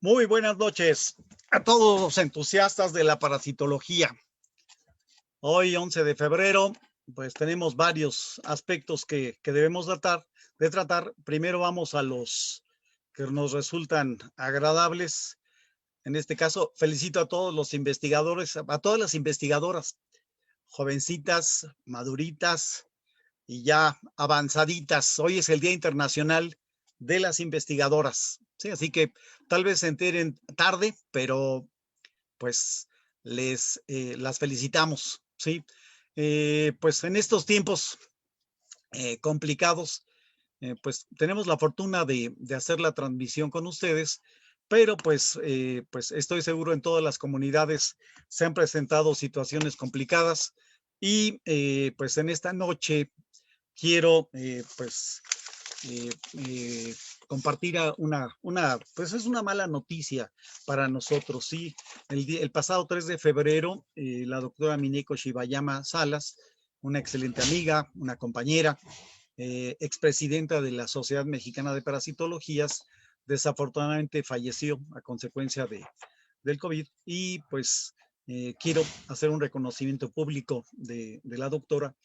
Muy buenas noches a todos los entusiastas de la parasitología. Hoy, 11 de febrero, pues tenemos varios aspectos que debemos tratar. Primero vamos a los que nos resultan agradables. En este caso, felicito a todos los investigadores, a todas las investigadoras, jovencitas, maduritas y ya avanzaditas. Hoy es el Día Internacional de las Investigadoras. Sí, así que tal vez se enteren tarde, pero pues las felicitamos, ¿sí? Pues en estos tiempos complicados, pues tenemos la fortuna de hacer la transmisión con ustedes, pero pues estoy seguro en todas las comunidades se han presentado situaciones complicadas y pues en esta noche quiero eh, eh, compartir pues es una mala noticia para nosotros, sí. El pasado 3 de febrero, la doctora Mineko Shibayama Salas, una excelente amiga, una compañera, expresidenta de la Sociedad Mexicana de Parasitologías, desafortunadamente falleció a consecuencia del COVID y pues quiero hacer un reconocimiento público de la doctora.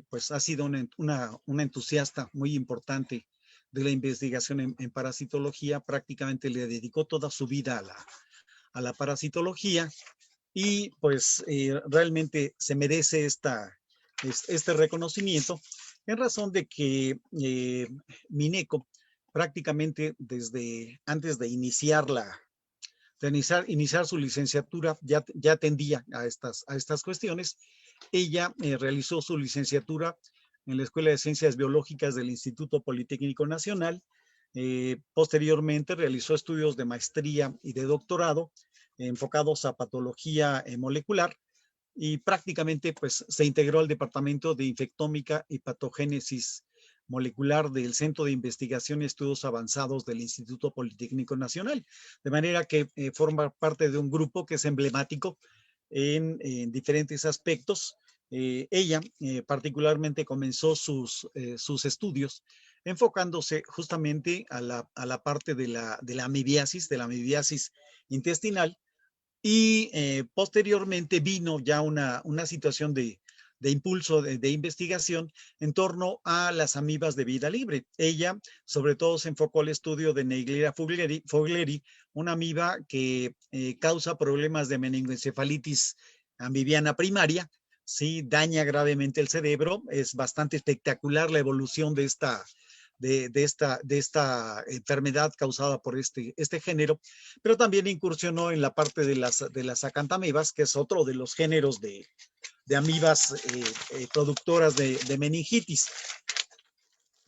Pues ha sido una entusiasta muy importante de la investigación en parasitología, prácticamente le dedicó toda su vida a la parasitología y pues realmente se merece este reconocimiento en razón de que Mineko prácticamente desde antes de iniciar su licenciatura ya atendía a estas cuestiones. Ella realizó su licenciatura en la Escuela de Ciencias Biológicas del Instituto Politécnico Nacional. Posteriormente realizó estudios de maestría y de doctorado enfocados a patología molecular y prácticamente pues se integró al Departamento de Infectómica y Patogénesis Molecular del Centro de Investigación y Estudios Avanzados del Instituto Politécnico Nacional, de manera que forma parte de un grupo que es emblemático en diferentes aspectos. Ella particularmente comenzó sus estudios enfocándose justamente a la parte de la amibiasis intestinal, y posteriormente vino ya una situación de impulso de investigación en torno a las amibas de vida libre. Ella sobre todo se enfocó al estudio de Naegleria fowleri, una amiba que causa problemas de meningoencefalitis amibiana primaria, sí, daña gravemente el cerebro. Es bastante espectacular la evolución de esta enfermedad causada por este género, pero también incursionó en la parte de las acantamebas, que es otro de los géneros de amibas productoras de meningitis.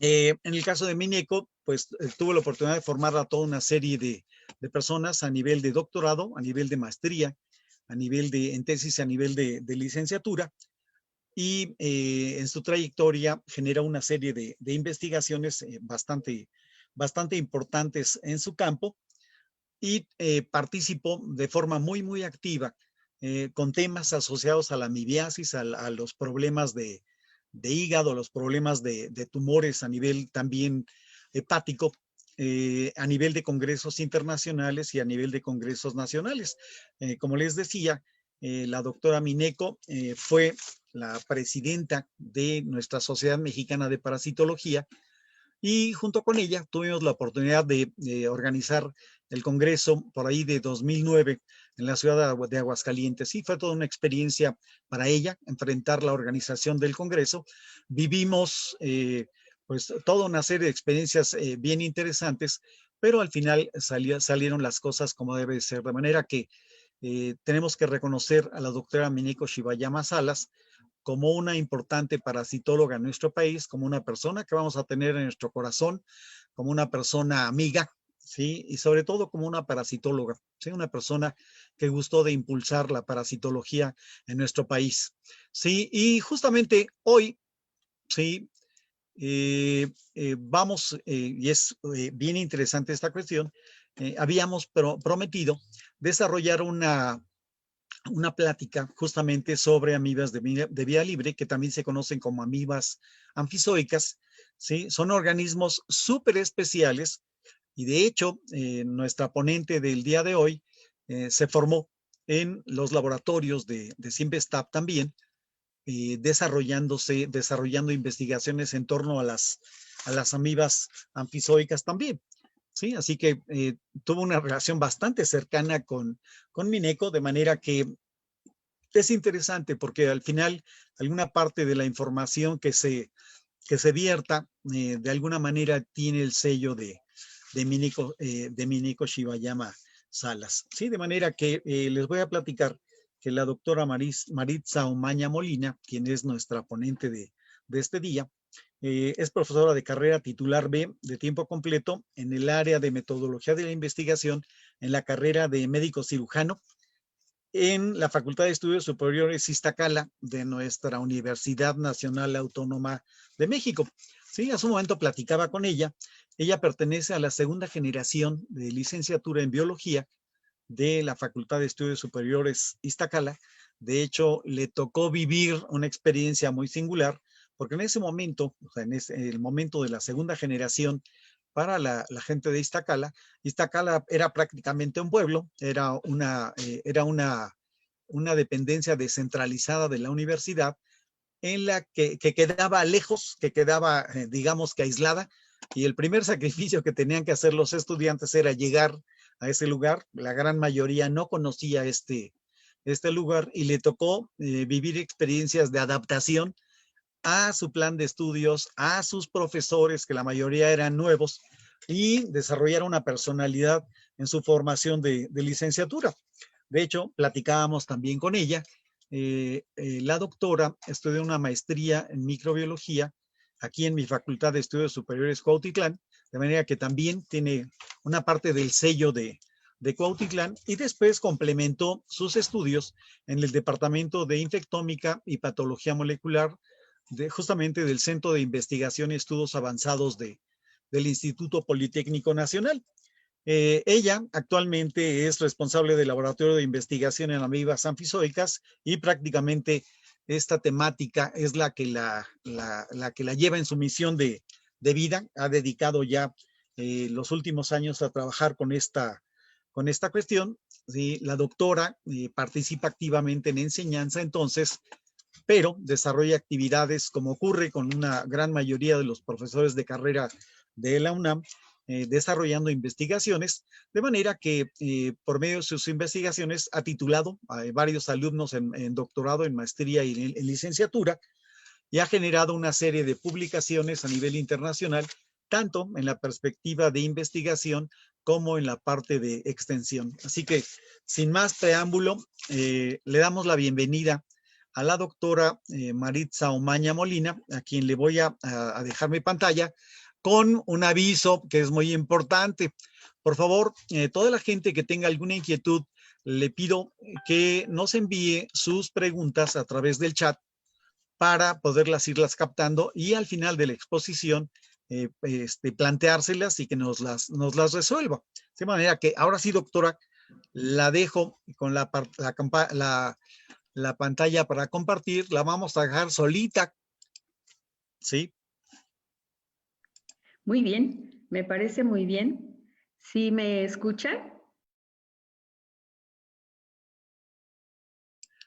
En el caso de Mineko, pues tuvo la oportunidad de formar a toda una serie de personas a nivel de doctorado, a nivel de maestría, en tesis, a nivel de licenciatura, y en su trayectoria genera una serie de investigaciones bastante importantes en su campo y participó de forma muy activa con temas asociados a la amibiasis, a los problemas de hígado, los problemas de tumores a nivel también hepático, a nivel de congresos internacionales y a nivel de congresos nacionales. Como les decía, la doctora Mineko fue la presidenta de nuestra Sociedad Mexicana de Parasitología, y junto con ella tuvimos la oportunidad de organizar el congreso por ahí de 2009 en la ciudad de Aguascalientes. Sí, fue toda una experiencia para ella enfrentar la organización del congreso. Vivimos pues toda una serie de experiencias bien interesantes, pero al final salieron las cosas como debe ser, de manera que tenemos que reconocer a la doctora Mineko Shibayama Salas como una importante parasitóloga en nuestro país, como una persona que vamos a tener en nuestro corazón, como una persona amiga, ¿sí? Y sobre todo como una parasitóloga, ¿sí? Una persona que gustó de impulsar la parasitología en nuestro país, ¿sí? Y justamente hoy, ¿sí? Y es bien interesante esta cuestión, habíamos prometido desarrollar una plática justamente sobre amibas de vida libre, que también se conocen como amibas anfizoicas, ¿sí? Son organismos súper especiales Y de hecho, nuestra ponente del día de hoy se formó en los laboratorios de Simvestab también, desarrollando investigaciones en torno a las amibas anfizoicas también. Sí, así que tuvo una relación bastante cercana con Mineco, de manera que es interesante porque al final alguna parte de la información que se vierta de alguna manera tiene el sello de Mineko Shibayama Salas. Sí, de manera que les voy a platicar que la doctora Maritza Omaña Molina, quien es nuestra ponente de este día, es profesora de carrera titular B de tiempo completo en el área de metodología de la investigación en la carrera de médico cirujano en la Facultad de Estudios Superiores Iztacala de nuestra Universidad Nacional Autónoma de México. Sí, hace un momento platicaba con ella. Ella pertenece a la segunda generación de licenciatura en biología de la Facultad de Estudios Superiores Iztacala. De hecho, le tocó vivir una experiencia muy singular, porque en ese momento, o sea, el momento de la segunda generación, para la gente de Iztacala, Iztacala era prácticamente un pueblo, era una dependencia descentralizada de la universidad, en la que quedaba lejos, que quedaba, digamos que aislada, y el primer sacrificio que tenían que hacer los estudiantes era llegar a ese lugar. La gran mayoría no conocía este lugar y le tocó vivir experiencias de adaptación a su plan de estudios, a sus profesores, que la mayoría eran nuevos, y desarrollar una personalidad en su formación de licenciatura. De hecho, platicábamos también con ella. La doctora estudió una maestría en microbiología aquí en mi Facultad de Estudios Superiores Cuautitlán, de manera que también tiene una parte del sello de Cuautitlán, y después complementó sus estudios en el Departamento de Infectómica y Patología Molecular justamente del Centro de Investigación y Estudios Avanzados del Instituto Politécnico Nacional. Ella actualmente es responsable del Laboratorio de Investigación en Amibas Anfizoicas, y prácticamente esta temática es la que la lleva en su misión de vida. Ha dedicado ya los últimos años a trabajar con esta cuestión. ¿Sí? La doctora participa activamente en enseñanza, entonces, pero desarrolla actividades, como ocurre con una gran mayoría de los profesores de carrera de la UNAM, desarrollando investigaciones, de manera que por medio de sus investigaciones ha titulado a varios alumnos en doctorado, en maestría y en licenciatura, y ha generado una serie de publicaciones a nivel internacional, tanto en la perspectiva de investigación como en la parte de extensión. Así que, sin más preámbulo, le damos la bienvenida a la doctora Maritza Omaña Molina, a quien le voy a dejar mi pantalla con un aviso que es muy importante. Por favor, toda la gente que tenga alguna inquietud, le pido que nos envíe sus preguntas a través del chat para poderlas irlas captando y al final de la exposición planteárselas y que nos las resuelva. De manera que ahora sí, doctora, la dejo con la pantalla para compartir. La vamos a dejar solita, ¿sí? Muy bien, me parece muy bien. ¿Sí me escuchan?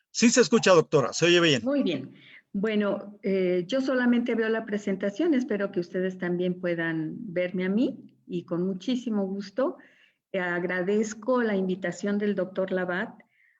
Sí se escucha, doctora, se oye bien. Muy bien. Bueno, yo solamente veo la presentación, espero que ustedes también puedan verme a mí, y con muchísimo gusto agradezco la invitación del doctor Labat,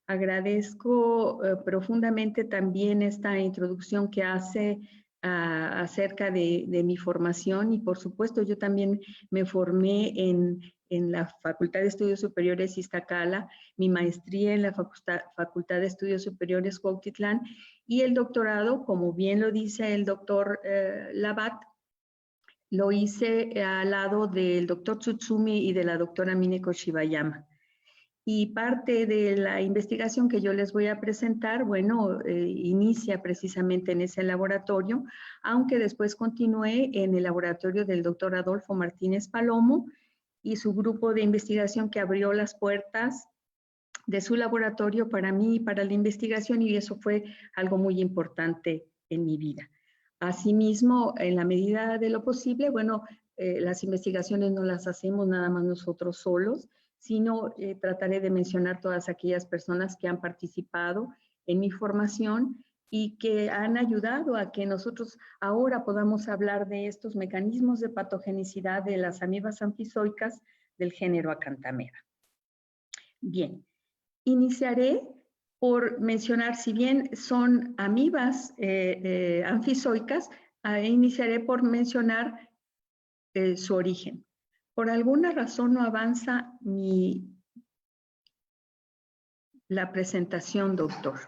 agradezco profundamente también esta introducción que hace acerca de mi formación, y por supuesto yo también me formé en la Facultad de Estudios Superiores Iztacala, mi maestría en la Facultad de Estudios Superiores Cuautitlán, y el doctorado, como bien lo dice el doctor Labat, lo hice al lado del doctor Tsutsumi y de la doctora Mineko Shibayama. Y parte de la investigación que yo les voy a presentar, bueno, inicia precisamente en ese laboratorio, aunque después continué en el laboratorio del doctor Adolfo Martínez Palomo y su grupo de investigación, que abrió las puertas de su laboratorio para mí y para la investigación, y eso fue algo muy importante en mi vida. Asimismo, en la medida de lo posible, bueno, las investigaciones no las hacemos nada más nosotros solos, sino trataré de mencionar todas aquellas personas que han participado en mi formación y que han ayudado a que nosotros ahora podamos hablar de estos mecanismos de patogenicidad de las amibas anfizoicas del género Acanthameba. Bien, iniciaré por mencionar, si bien son amibas anfizoicas, iniciaré por mencionar su origen. Por alguna razón no avanza la presentación, doctor.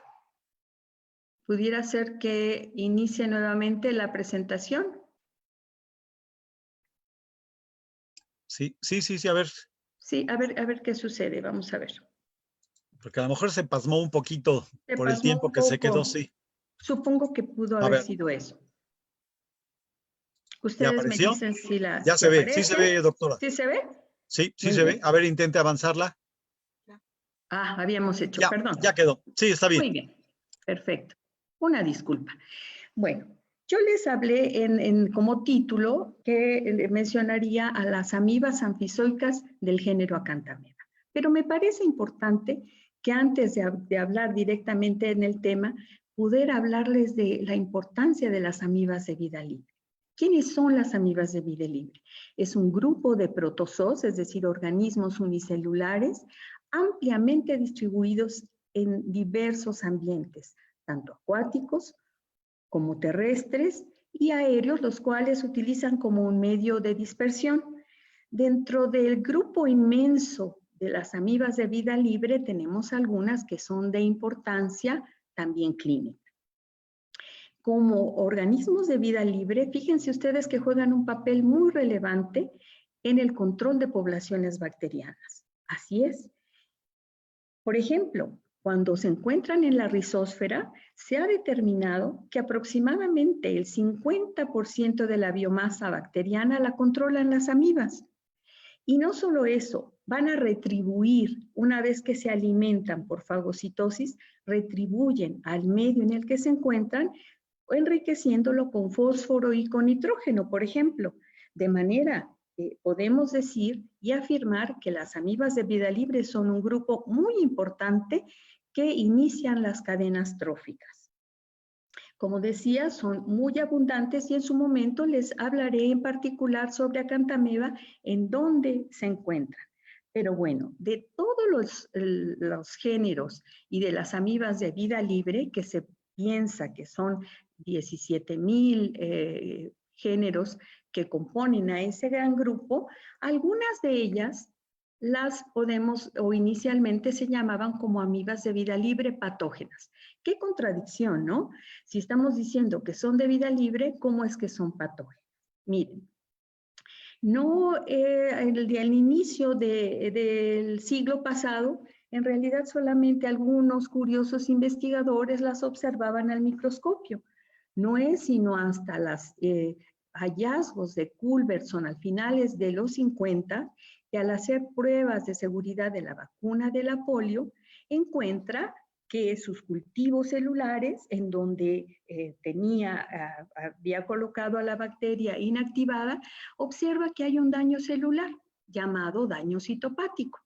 ¿Pudiera ser que inicie nuevamente la presentación? Sí, a ver. Sí, a ver qué sucede, vamos a ver. Porque a lo mejor se pasmó un poquito por el tiempo que se quedó, sí. Supongo que pudo A haber ver. sido eso. ¿Ya Ustedes me apareció? dicen si Ya se ve, aparece. sí se ve, doctora. ¿Sí se ve? Sí Muy se bien. ve. A ver, intente avanzarla. Habíamos hecho, Ya, perdón. ya quedó. Sí, está bien. Muy bien, perfecto. Una disculpa. Bueno, yo les hablé como título que mencionaría a las amibas anfizoicas del género Acanthameba. Pero me parece importante que antes de hablar directamente en el tema, pudiera hablarles de la importancia de las amibas de vida libre. ¿Quiénes son las amibas de vida libre? Es un grupo de protozoos, es decir, organismos unicelulares, ampliamente distribuidos en diversos ambientes, tanto acuáticos como terrestres y aéreos, los cuales utilizan como un medio de dispersión. Dentro del grupo inmenso de las amibas de vida libre tenemos algunas que son de importancia también clínica. Como organismos de vida libre, fíjense ustedes que juegan un papel muy relevante en el control de poblaciones bacterianas. Así es. Por ejemplo, cuando se encuentran en la rizósfera, se ha determinado que aproximadamente el 50% de la biomasa bacteriana la controlan las amibas. Y no solo eso, van a retribuir, una vez que se alimentan por fagocitosis, retribuyen al medio en el que se encuentran, enriqueciéndolo con fósforo y con nitrógeno, por ejemplo, de manera que podemos decir y afirmar que las amibas de vida libre son un grupo muy importante que inician las cadenas tróficas. Como decía, son muy abundantes y en su momento les hablaré en particular sobre Acanthameba, en dónde se encuentran. Pero bueno, de todos los géneros y de las amibas de vida libre, que se piensa que son 17,000 géneros que componen a ese gran grupo, algunas de ellas las podemos, o inicialmente se llamaban como amibas de vida libre patógenas. Qué contradicción, ¿no? Si estamos diciendo que son de vida libre, ¿cómo es que son patógenas? Miren, no, al inicio del siglo pasado, en realidad solamente algunos curiosos investigadores las observaban al microscopio. No es sino hasta los hallazgos de Culbertson al finales de los 50, que al hacer pruebas de seguridad de la vacuna de la polio, encuentra que sus cultivos celulares, en donde había colocado a la bacteria inactivada, observa que hay un daño celular llamado daño citopático.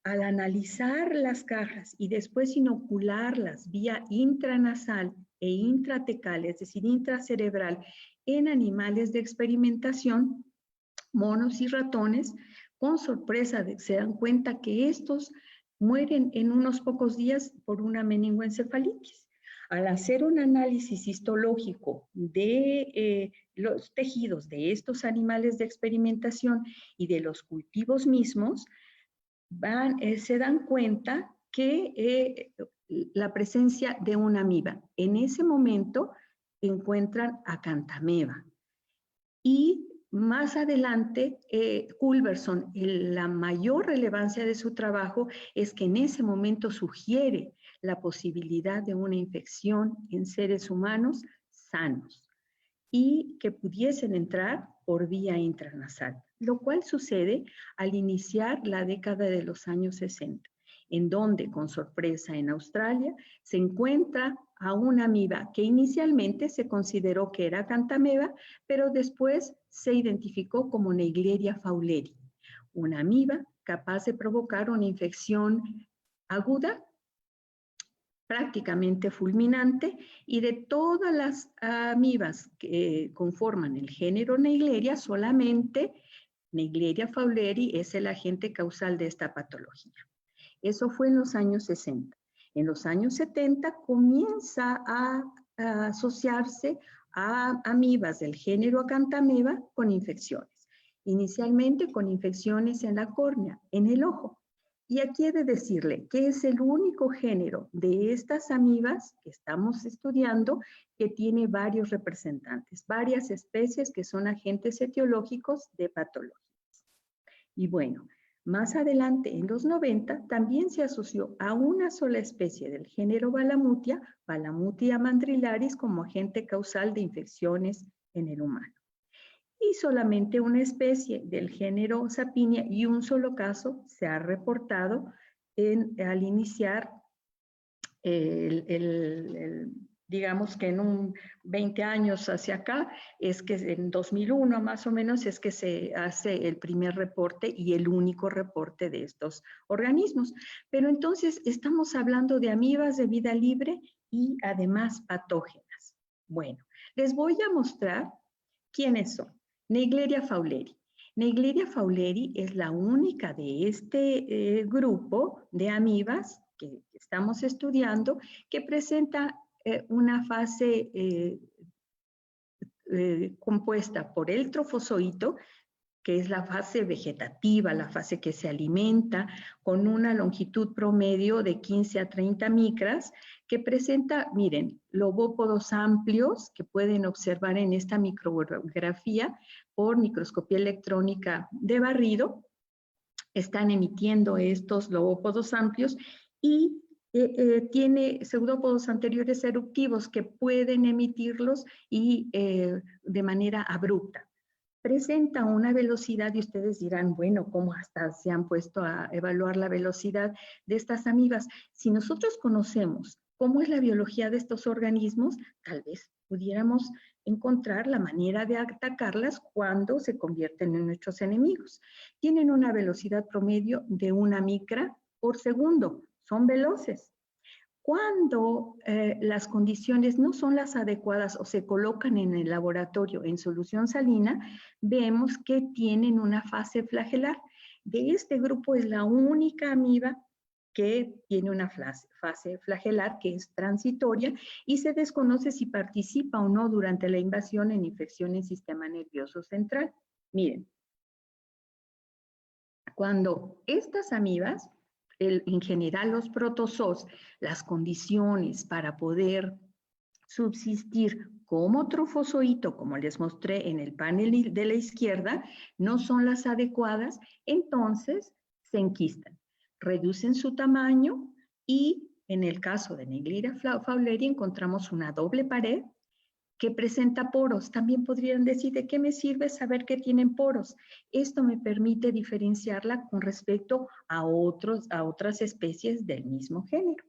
Al analizar las cajas y después inocularlas vía intranasal e intratecal, es decir, intracerebral, en animales de experimentación, monos y ratones, con sorpresa se dan cuenta que estos mueren en unos pocos días por una meningoencefalitis. Al hacer un análisis histológico de los tejidos de estos animales de experimentación y de los cultivos mismos, se dan cuenta que la presencia de una amiba. En ese momento encuentran Acanthameba. Y más adelante, Culbertson, la mayor relevancia de su trabajo es que en ese momento sugiere la posibilidad de una infección en seres humanos sanos y que pudiesen entrar por vía intranasal, lo cual sucede al iniciar la década de los años 60. en donde, con sorpresa en Australia, se encuentra a una amiba que inicialmente se consideró que era Acanthamoeba, pero después se identificó como Naegleria fowleri, una amiba capaz de provocar una infección aguda, prácticamente fulminante, y de todas las amibas que conforman el género Naegleria, solamente Naegleria fowleri es el agente causal de esta patología. Eso fue en los años 60. En los años 70 comienza a asociarse a amibas del género Acanthamoeba con infecciones. Inicialmente con infecciones en la córnea, en el ojo. Y aquí he de decirle que es el único género de estas amibas que estamos estudiando que tiene varios representantes, varias especies que son agentes etiológicos de patologías. Y bueno, más adelante, en los 90, también se asoció a una sola especie del género Balamutia, Balamutia mandrillaris, como agente causal de infecciones en el humano. Y solamente una especie del género Sapinia y un solo caso se ha reportado al iniciar digamos que en un 20 años hacia acá, es que en 2001 más o menos es que se hace el primer reporte y el único reporte de estos organismos. Pero entonces estamos hablando de amibas de vida libre y además patógenas. Bueno, les voy a mostrar quiénes son. Naegleria fowleri. Naegleria fowleri es la única de este grupo de amibas que estamos estudiando que presenta una fase compuesta por el trofozoito, que es la fase vegetativa, la fase que se alimenta, con una longitud promedio de 15 a 30 micras, que presenta, miren, lobópodos amplios que pueden observar en esta micrografía por microscopía electrónica de barrido. Están emitiendo estos lobópodos amplios y tiene pseudópodos anteriores eruptivos que pueden emitirlos y de manera abrupta. Presenta una velocidad y ustedes dirán, bueno, ¿cómo hasta se han puesto a evaluar la velocidad de estas amibas? Si nosotros conocemos cómo es la biología de estos organismos, tal vez pudiéramos encontrar la manera de atacarlas cuando se convierten en nuestros enemigos. Tienen una velocidad promedio de 1 micra por segundo. Son veloces. Cuando las condiciones no son las adecuadas o se colocan en el laboratorio en solución salina, vemos que tienen una fase flagelar. De este grupo es la única amiba que tiene una fase flagelar que es transitoria y se desconoce si participa o no durante la invasión en infección en sistema nervioso central. Miren, cuando estas amibas, en general los protozoos, las condiciones para poder subsistir como trofozoito, como les mostré en el panel de la izquierda, no son las adecuadas, entonces se enquistan, reducen su tamaño y en el caso de Naegleria fowleri encontramos una doble pared que presenta poros. También podrían decir, ¿de qué me sirve saber que tienen poros? Esto me permite diferenciarla con respecto a otras especies del mismo género.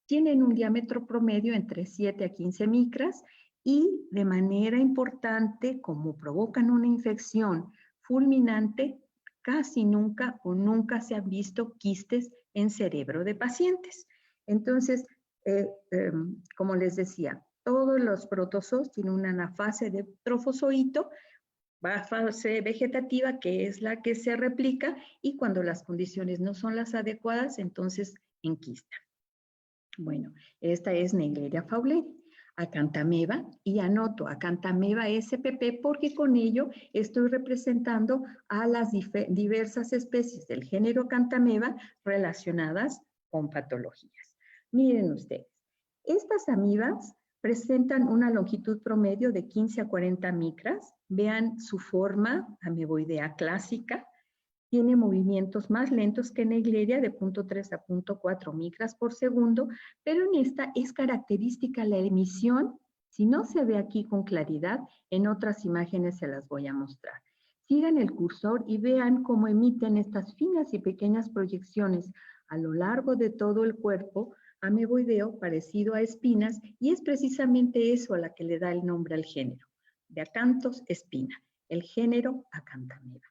Tienen un diámetro promedio entre 7 a 15 micras y de manera importante, como provocan una infección fulminante, casi nunca o nunca se han visto quistes en cerebro de pacientes. Entonces, como les decía, todos los protozoos tienen una anafase de trofozoito, fase vegetativa, que es la que se replica, y cuando las condiciones no son las adecuadas, entonces enquistan. Bueno, esta es Naegleria fowleri. Acanthamoeba, y anoto Acanthamoeba spp porque con ello estoy representando a las diversas especies del género Acanthamoeba relacionadas con patologías. Miren ustedes, estas amibas presentan una longitud promedio de 15 a 40 micras. Vean su forma ameboidea clásica. Tiene movimientos más lentos que Naegleria de 0.3 a 0.4 micras por segundo, pero en esta es característica la emisión. Si no se ve aquí con claridad, en otras imágenes se las voy a mostrar. Sigan el cursor y vean cómo emiten estas finas y pequeñas proyecciones a lo largo de todo el cuerpo, ameboideo parecido a espinas, y es precisamente eso a la que le da el nombre al género, de acanthos espina, el género Acanthamoeba.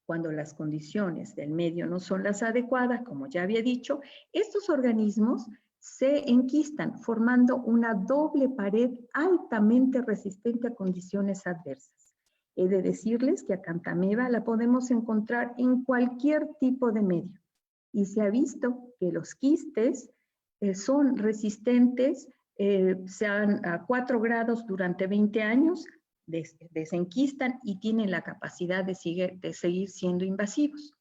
Cuando las condiciones del medio no son las adecuadas, como ya había dicho, estos organismos se enquistan formando una doble pared altamente resistente a condiciones adversas. He de decirles que Acanthamoeba la podemos encontrar en cualquier tipo de medio, y se ha visto que los quistes son resistentes, sean a 4 grados durante 20 años, desenquistan y tienen la capacidad de seguir siendo invasivos.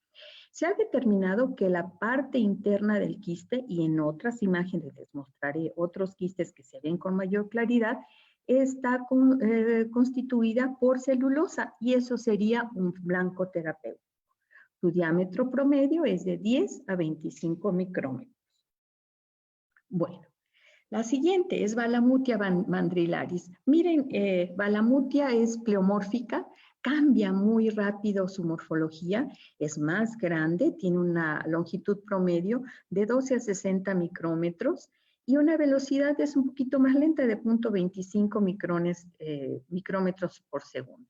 Se ha determinado que la parte interna del quiste, y en otras imágenes les mostraré otros quistes que se ven con mayor claridad, está constituida por celulosa, y eso sería un blanco terapéutico. Su diámetro promedio es de 10 a 25 micrómetros. Bueno, la siguiente es Balamutia mandrilaris. Miren, Balamutia es pleomórfica, cambia muy rápido su morfología, es más grande, tiene una longitud promedio de 12 a 60 micrómetros y una velocidad es un poquito más lenta, de 0.25 micrómetros por segundo.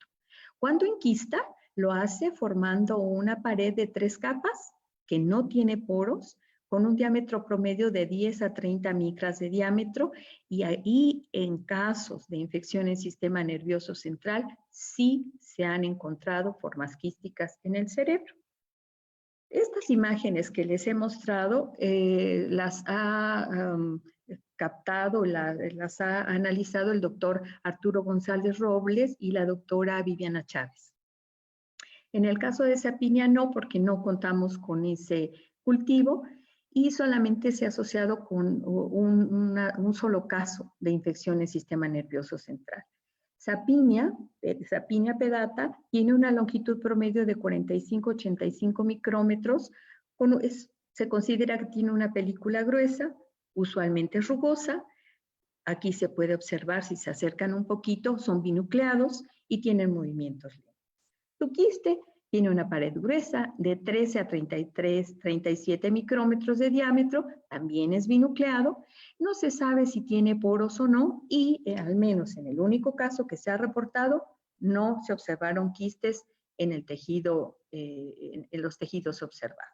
Cuando enquista, lo hace formando una pared de 3 capas que no tiene poros, con un diámetro promedio de 10 a 30 micras de diámetro, y ahí en casos de infección en sistema nervioso central sí se han encontrado formas quísticas en el cerebro. Estas imágenes que les he mostrado las ha captado, las ha analizado el doctor Arturo González Robles y la doctora Viviana Chávez. En el caso de Sapinia no, porque no contamos con ese cultivo, y solamente se ha asociado con un solo caso de infección en el sistema nervioso central. Sapinia pedata tiene una longitud promedio de 45-85 micrómetros, se considera que tiene una película gruesa, usualmente rugosa. Aquí se puede observar, si se acercan un poquito, son binucleados y tienen movimientos lentos. Su quiste tiene una pared gruesa de 13 a 37 micrómetros de diámetro, también es binucleado, no se sabe si tiene poros o no, y al menos en el único caso que se ha reportado, no se observaron quistes en el tejido, en los tejidos observados.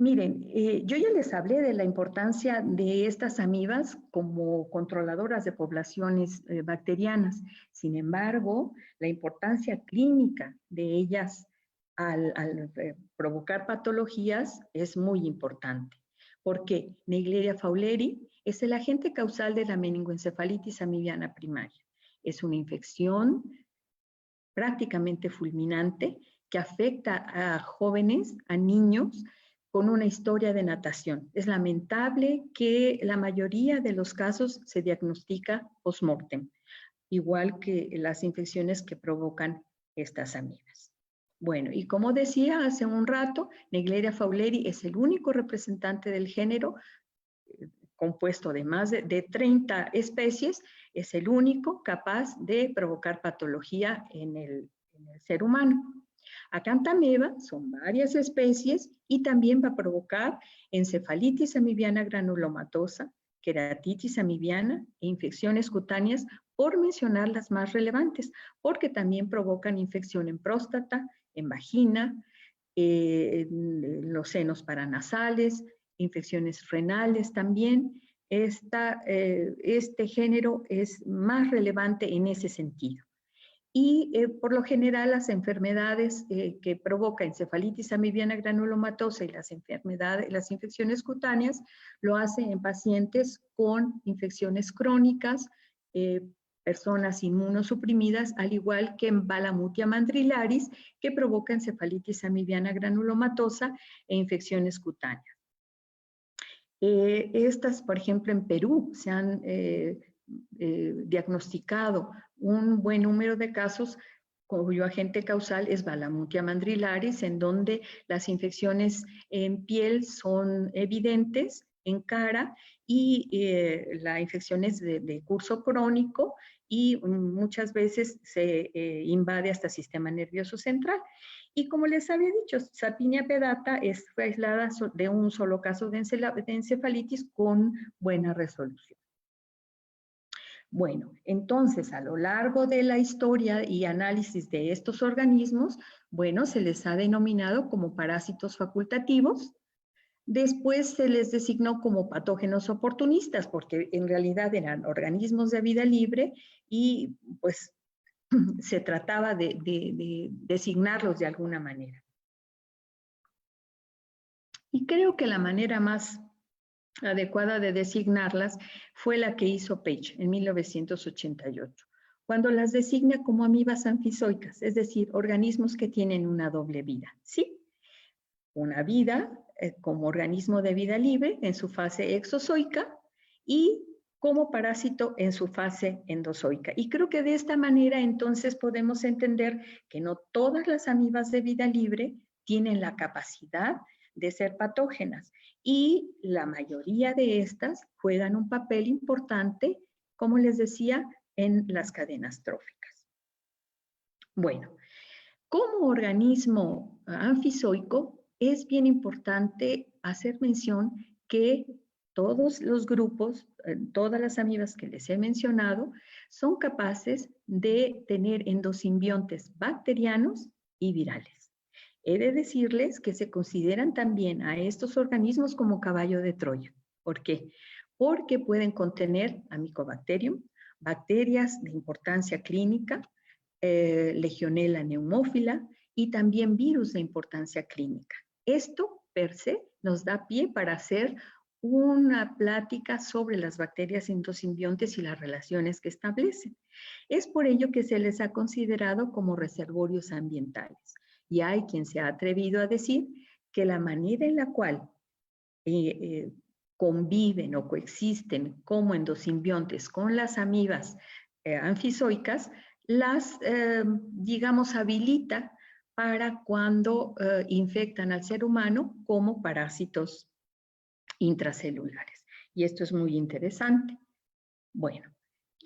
Miren, yo ya les hablé de la importancia de estas amibas como controladoras de poblaciones bacterianas. Sin embargo, la importancia clínica de ellas al provocar patologías es muy importante. Porque Naegleria fowleri es el agente causal de la meningoencefalitis amibiana primaria. Es una infección prácticamente fulminante que afecta a jóvenes, a niños, con una historia de natación. Es lamentable que la mayoría de los casos se diagnostica post-mortem, igual que las infecciones que provocan estas amibas. Bueno, y como decía hace un rato, Naegleria fowleri es el único representante del género, compuesto de más de 30 especies, es el único capaz de provocar patología en el ser humano. Acanthamoeba son varias especies y también va a provocar encefalitis amibiana granulomatosa, queratitis amibiana e infecciones cutáneas, por mencionar las más relevantes, porque también provocan infección en próstata, en vagina, en los senos paranasales, infecciones renales también. Este género es más relevante en ese sentido. Y por lo general las enfermedades que provoca encefalitis amibiana granulomatosa y las infecciones cutáneas lo hacen en pacientes con infecciones crónicas, personas inmunosuprimidas, al igual que en Balamutia mandrilaris, que provoca encefalitis amibiana granulomatosa e infecciones cutáneas. Estas, por ejemplo, en Perú se han diagnosticado un buen número de casos cuyo agente causal es Balamutia mandrilaris, en donde las infecciones en piel son evidentes, en cara, y la infección es de curso crónico y muchas veces se invade hasta el sistema nervioso central. Y como les había dicho, Sapinia pedata fue aislada de un solo caso de encefalitis con buena resolución. Bueno, entonces a lo largo de la historia y análisis de estos organismos, bueno, se les ha denominado como parásitos facultativos. Después se les designó como patógenos oportunistas, porque en realidad eran organismos de vida libre y pues se trataba de designarlos de alguna manera. Y creo que la manera más adecuada de designarlas fue la que hizo Page en 1988, cuando las designa como amibas anfizoicas, es decir, organismos que tienen una doble vida, ¿sí? Una vida como organismo de vida libre en su fase exozoica y como parásito en su fase endozoica. Y creo que de esta manera entonces podemos entender que no todas las amibas de vida libre tienen la capacidad de ser patógenas y la mayoría de estas juegan un papel importante, como les decía, en las cadenas tróficas. Bueno, como organismo anfizoico es bien importante hacer mención que todos los grupos, todas las amibas que les he mencionado, son capaces de tener endosimbiontes bacterianos y virales. He de decirles que se consideran también a estos organismos como caballo de Troya. ¿Por qué? Porque pueden contener a Mycobacterium, bacterias de importancia clínica, Legionella pneumófila y también virus de importancia clínica. Esto, per se, nos da pie para hacer una plática sobre las bacterias endosimbiontes y las relaciones que establecen. Es por ello que se les ha considerado como reservorios ambientales. Y hay quien se ha atrevido a decir que la manera en la cual conviven o coexisten como endosimbiontes con las amibas anfizoicas las, digamos, habilita para cuando infectan al ser humano como parásitos intracelulares. Y esto es muy interesante. Bueno,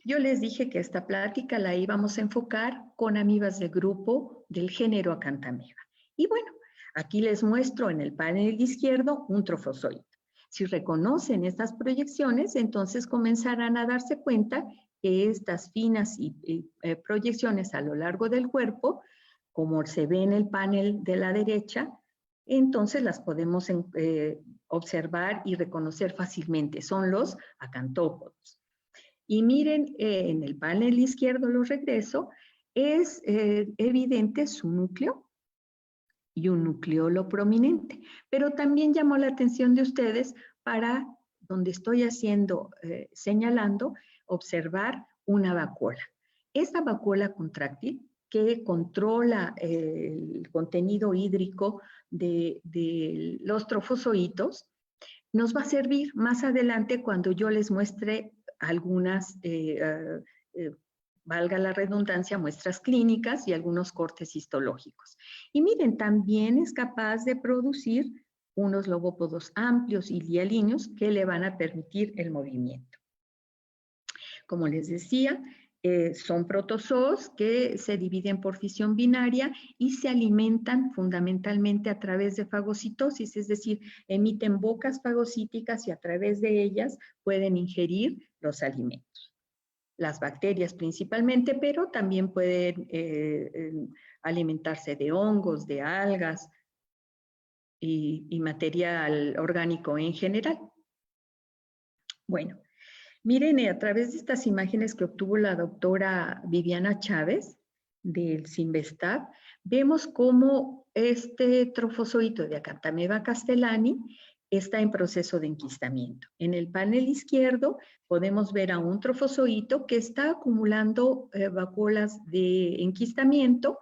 yo les dije que esta plática la íbamos a enfocar con amibas de grupo del género Acanthamoeba. Y bueno, aquí les muestro en el panel izquierdo un trofozoito. Si reconocen estas proyecciones, entonces comenzarán a darse cuenta que estas finas proyecciones a lo largo del cuerpo, como se ve en el panel de la derecha, entonces las podemos observar y reconocer fácilmente. Son los acantópodos. Y miren, en el panel izquierdo, lo regreso, es evidente su núcleo y un nucleolo prominente. Pero también llamó la atención de ustedes para, donde estoy señalando, observar una vacuola. Esta vacuola contráctil que controla el contenido hídrico de los trofozoitos, nos va a servir más adelante cuando yo les muestre algunas, valga la redundancia, muestras clínicas y algunos cortes histológicos. Y miren, también es capaz de producir unos lobópodos amplios y hialíneos que le van a permitir el movimiento. Como les decía, son protozoos que se dividen por fisión binaria y se alimentan fundamentalmente a través de fagocitosis, es decir, emiten bocas fagocíticas y a través de ellas pueden ingerir los alimentos. Las bacterias principalmente, pero también pueden alimentarse de hongos, de algas y material orgánico en general. Bueno, miren, a través de estas imágenes que obtuvo la doctora Viviana Chávez del CIMBESTAB, vemos cómo este trofozoito de Acanthamoeba castellani está en proceso de enquistamiento. En el panel izquierdo podemos ver a un trofozoito que está acumulando vacuolas de enquistamiento.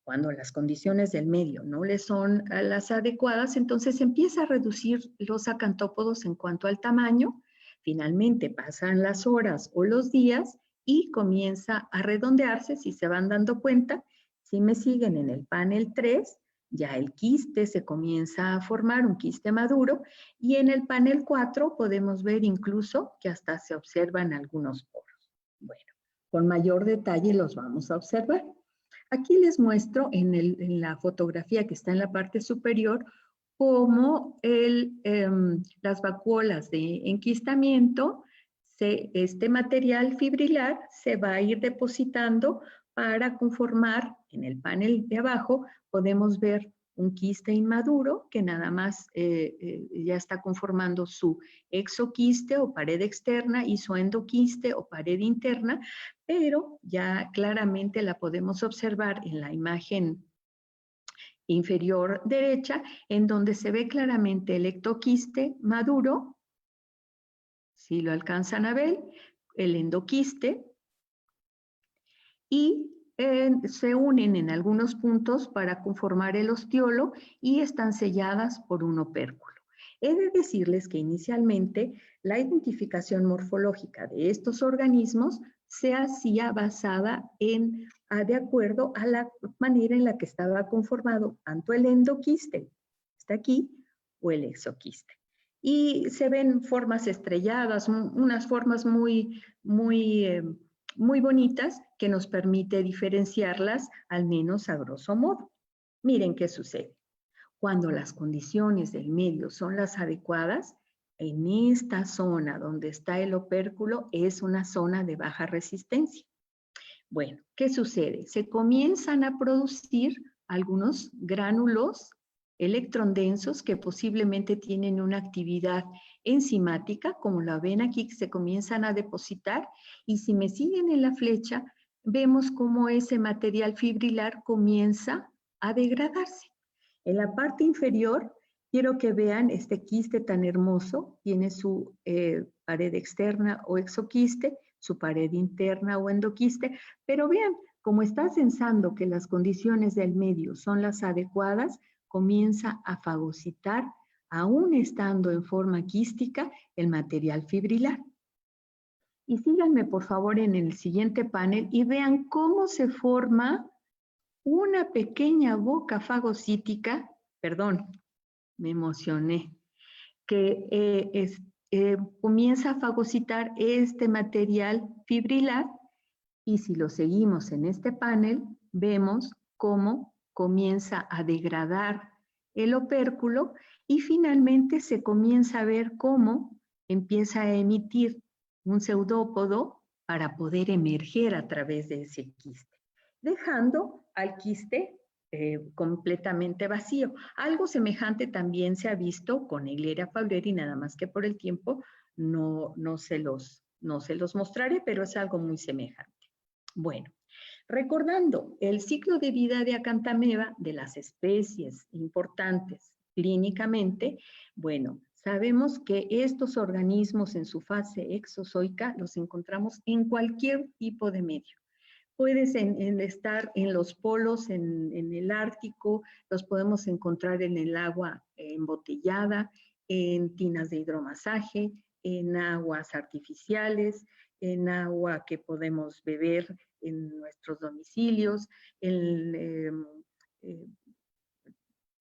Cuando las condiciones del medio no le son las adecuadas, entonces empieza a reducir los acantópodos en cuanto al tamaño. Finalmente pasan las horas o los días y comienza a redondearse. Si se van dando cuenta, si me siguen en el panel 3, ya el quiste se comienza a formar, un quiste maduro, y en el panel 4 podemos ver incluso que hasta se observan algunos poros. Bueno, con mayor detalle los vamos a observar. Aquí les muestro en la fotografía que está en la parte superior cómo las vacuolas de enquistamiento, este material fibrilar se va a ir depositando para conformar, en el panel de abajo podemos ver un quiste inmaduro que nada más ya está conformando su exoquiste o pared externa y su endoquiste o pared interna, pero ya claramente la podemos observar en la imagen inferior derecha, en donde se ve claramente el ectoquiste maduro, si lo alcanzan a ver, el endoquiste, y se unen en algunos puntos para conformar el ostiolo y están selladas por un opérculo. He de decirles que inicialmente la identificación morfológica de estos organismos se hacía basada de acuerdo a la manera en la que estaba conformado tanto el endoquiste, está aquí, o el exoquiste. Y se ven formas estrelladas, unas formas muy bonitas que nos permite diferenciarlas, al menos a grosso modo. Miren qué sucede. Cuando las condiciones del medio son las adecuadas, en esta zona donde está el opérculo es una zona de baja resistencia. Bueno, ¿qué sucede? Se comienzan a producir algunos gránulos electrondensos que posiblemente tienen una actividad enzimática, como la ven aquí, que se comienzan a depositar, y si me siguen en la flecha, vemos cómo ese material fibrilar comienza a degradarse. En la parte inferior, quiero que vean este quiste tan hermoso, tiene su pared externa o exoquiste, su pared interna o endoquiste, pero vean, como está sensando que las condiciones del medio son las adecuadas, comienza a fagocitar, aún estando en forma quística, el material fibrilar. Y síganme por favor en el siguiente panel y vean cómo se forma una pequeña boca fagocítica, perdón, me emocioné, que comienza a fagocitar este material fibrilar, y si lo seguimos en este panel, vemos cómo comienza a degradar el opérculo y finalmente se comienza a ver cómo empieza a emitir un pseudópodo para poder emerger a través de ese quiste, dejando al quiste completamente vacío. Algo semejante también se ha visto con Ehlerichia fowleri, nada más que por el tiempo no se los mostraré, pero es algo muy semejante. Bueno, recordando el ciclo de vida de Acanthamoeba, de las especies importantes clínicamente, bueno, sabemos que estos organismos en su fase exozoica los encontramos en cualquier tipo de medio. Puedes estar en los polos, en el Ártico, los podemos encontrar en el agua embotellada, en tinas de hidromasaje, en aguas artificiales, en agua que podemos beber en nuestros domicilios, en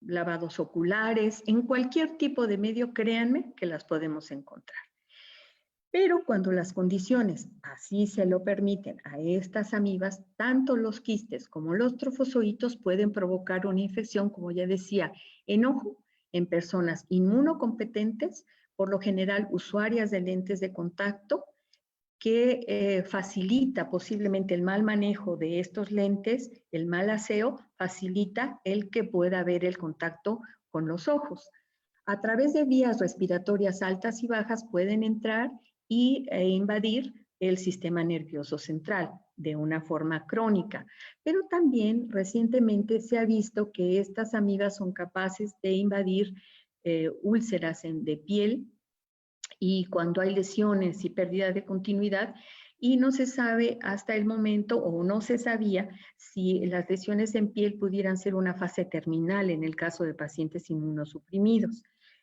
lavados oculares, en cualquier tipo de medio, créanme que las podemos encontrar. Pero cuando las condiciones así se lo permiten a estas amibas, tanto los quistes como los trofozoitos pueden provocar una infección, como ya decía, en ojo, en personas inmunocompetentes, por lo general usuarias de lentes de contacto, que facilita posiblemente el mal manejo de estos lentes, el mal aseo, facilita el que pueda haber el contacto con los ojos. A través de vías respiratorias altas y bajas pueden entrar e invadir el sistema nervioso central de una forma crónica. Pero también recientemente se ha visto que estas amibas son capaces de invadir úlceras de piel, y cuando hay lesiones y pérdida de continuidad, y no se sabe hasta el momento, o no se sabía, si las lesiones en piel pudieran ser una fase terminal en el caso de pacientes inmunosuprimidos.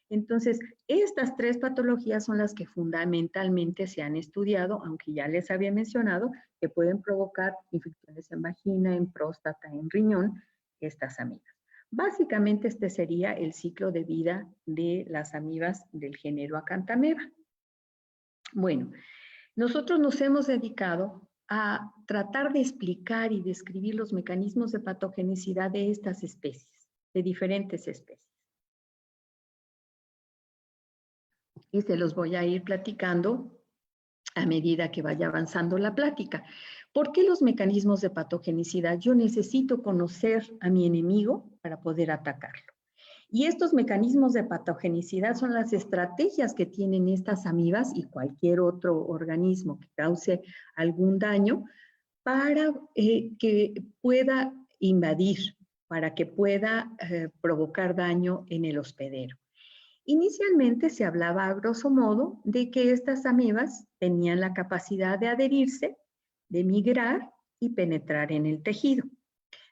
Entonces, estas tres patologías son las que fundamentalmente se han estudiado, aunque ya les había mencionado que pueden provocar infecciones en vagina, en próstata, en riñón, estas amibas. Básicamente este sería el ciclo de vida de las amibas del género Acanthamoeba. Bueno, nosotros nos hemos dedicado a tratar de explicar y describir los mecanismos de patogenicidad de estas especies, de diferentes especies. Y se los voy a ir platicando a medida que vaya avanzando la plática. ¿Por qué los mecanismos de patogenicidad? Yo necesito conocer a mi enemigo para poder atacarlo. Y estos mecanismos de patogenicidad son las estrategias que tienen estas amibas y cualquier otro organismo que cause algún daño para que pueda invadir, para que pueda provocar daño en el hospedero. Inicialmente se hablaba a grosso modo de que estas amebas tenían la capacidad de adherirse, de migrar y penetrar en el tejido.